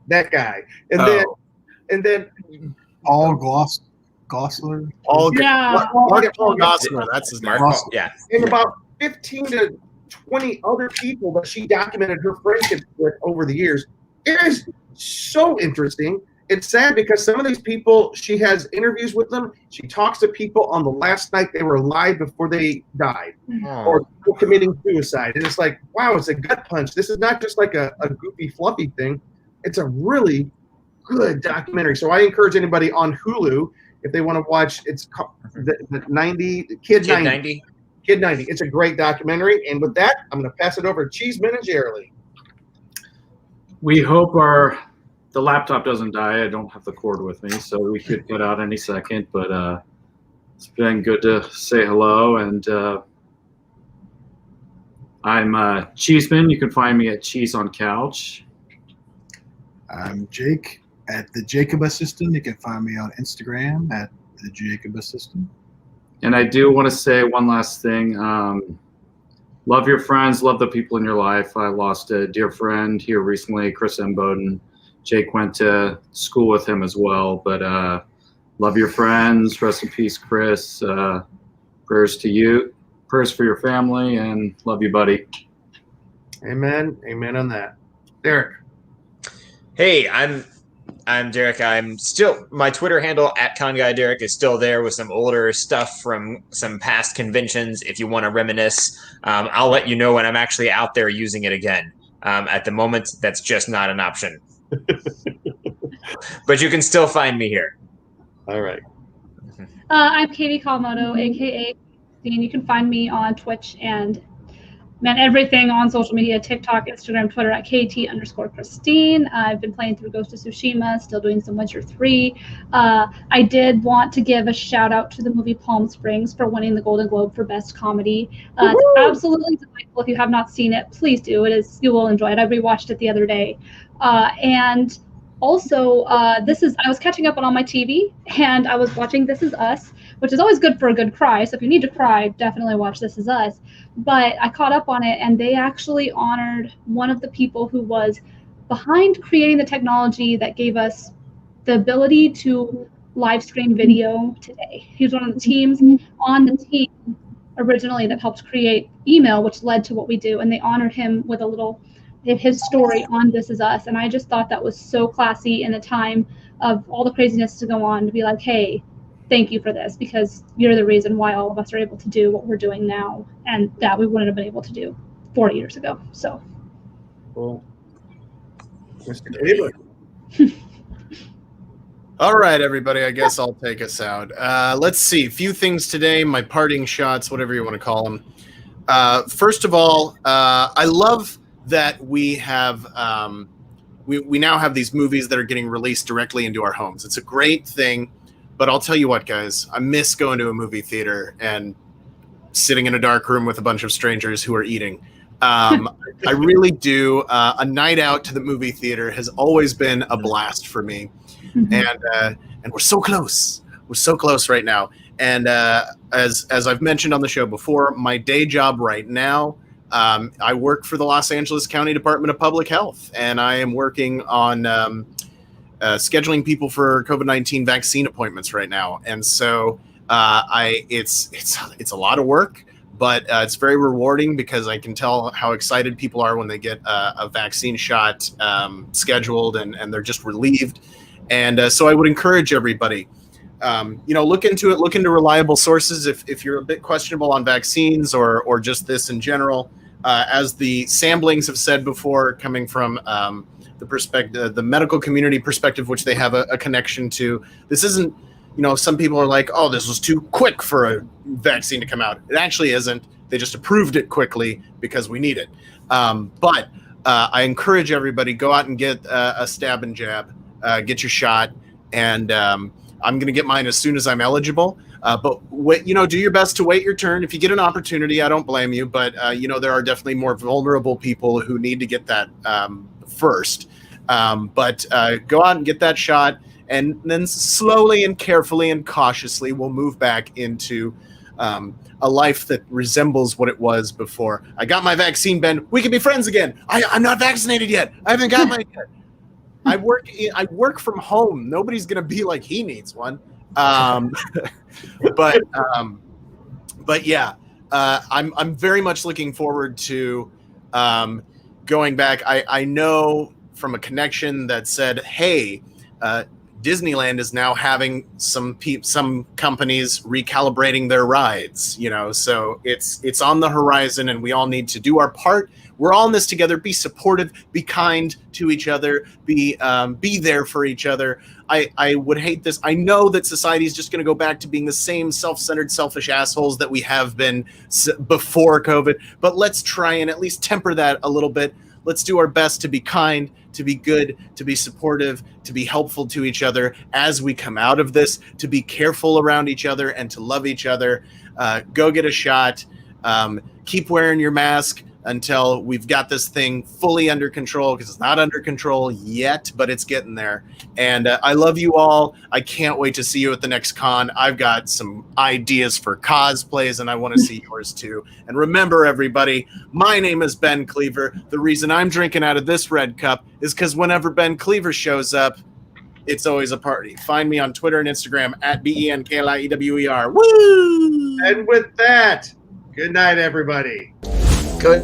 that guy, and then Paul Gossler. Paul Gossler, that's his name. Yeah. and about 15 to 20 other people that she documented her friendship with over the years. It is so interesting. It's sad because some of these people, she has interviews with them. She talks to people on the last night they were alive before they died, or people committing suicide. And it's like, wow, it's a gut punch. This is not just like a goofy, fluffy thing. It's a really good documentary. So I encourage anybody on Hulu, if they want to watch, it's called the Kid 90. Kid 90. It's a great documentary. And with that, I'm going to pass it over to Cheeseman and Jerry. We hope the laptop doesn't die. I don't have the cord with me, so we could put out any second. But it's been good to say hello. And I'm Cheeseman. You can find me at Cheese on Couch. I'm Jake at the Jacob Assistant. You can find me on Instagram at the Jacob Assistant. And I do want to say one last thing. Love your friends. Love the people in your life. I lost a dear friend here recently, Chris M. Bowden. Jake went to school with him as well. But love your friends. Rest in peace, Chris. Prayers to you. Prayers for your family. And love you, buddy. Amen. Amen on that. Derek. Hey, I'm Derek. I'm still, my Twitter handle @ConGuyDerek is still there with some older stuff from some past conventions. If you want to reminisce, I'll let you know when I'm actually out there using it again. At the moment, that's just not an option. But you can still find me here. All right. I'm Katie Kawamoto, aka Christine. You can find me on Twitch and everything on social media, TikTok, Instagram, Twitter at KT_Christine. I've been playing through Ghost of Tsushima, still doing some Witcher 3. I did want to give a shout out to the movie Palm Springs for winning the Golden Globe for Best Comedy. It's absolutely delightful. If you have not seen it, please do. You will enjoy it. I rewatched it the other day. And also, I was catching up on my TV, and I was watching This Is Us, which is always good for a good cry. So if you need to cry, definitely watch This Is Us. But I caught up on it, and they actually honored one of the people who was behind creating the technology that gave us the ability to live stream video today. He was one of the teams on the team originally that helped create email, which led to what we do. And they honored him with a little of his story on This Is Us. And I just thought that was so classy in a time of all the craziness to go on, to be like, hey, thank you for this, because you're the reason why all of us are able to do what we're doing now, and that we wouldn't have been able to do 40 years ago. So, Cool. Mr. Cleaver. All right, everybody. I guess I'll take us out. Let's see. A few things today. My parting shots, whatever you want to call them. First of all, I love that we have we now have these movies that are getting released directly into our homes. It's a great thing. But I'll tell you what, guys, I miss going to a movie theater and sitting in a dark room with a bunch of strangers who are eating. I really do. A night out to the movie theater has always been a blast for me. And we're so close. We're so close right now. And as I've mentioned on the show before, my day job right now, I work for the Los Angeles County Department of Public Health, and I am working on scheduling people for COVID-19 vaccine appointments right now. And so it's a lot of work, but it's very rewarding because I can tell how excited people are when they get a vaccine shot scheduled and they're just relieved. And so I would encourage everybody, look into it. Look into reliable sources if you're a bit questionable on vaccines or just this in general. As the samplings have said before, coming from the medical community perspective, which they have a connection to. This isn't, some people are like, oh, this was too quick for a vaccine to come out. It actually isn't. They just approved it quickly because we need it. But I encourage everybody, go out and get a stab and jab, get your shot, and I'm going to get mine as soon as I'm eligible. But do your best to wait your turn. If you get an opportunity, I don't blame you. But there are definitely more vulnerable people who need to get that first. But go out and get that shot, and then slowly and carefully and cautiously we'll move back into a life that resembles what it was before. I got my vaccine, Ben. We can be friends again. I'm not vaccinated yet. I haven't got mine yet. I work from home. Nobody's gonna be like he needs one. But yeah, I'm very much looking forward to going back. I know from a connection that said, hey, Disneyland is now having some companies recalibrating their rides, so it's on the horizon, and we all need to do our part. We're all in this together. Be supportive, be kind to each other, be there for each other. I would hate this. I know that society is just going to go back to being the same self-centered, selfish assholes that we have been before COVID, but let's try and at least temper that a little bit. Let's do our best to be kind, to be good, to be supportive, to be helpful to each other as we come out of this, to be careful around each other and to love each other. Go get a shot. Keep wearing your mask until we've got this thing fully under control, because it's not under control yet, but it's getting there. And I love you all. I can't wait to see you at the next con. I've got some ideas for cosplays, and I want to see yours too. And remember, everybody, my name is Ben Cleaver. The reason I'm drinking out of this red cup is because whenever Ben Cleaver shows up, it's always a party. Find me on Twitter and Instagram at BENKLIEWER. Woo! And with that, good night, everybody. Good.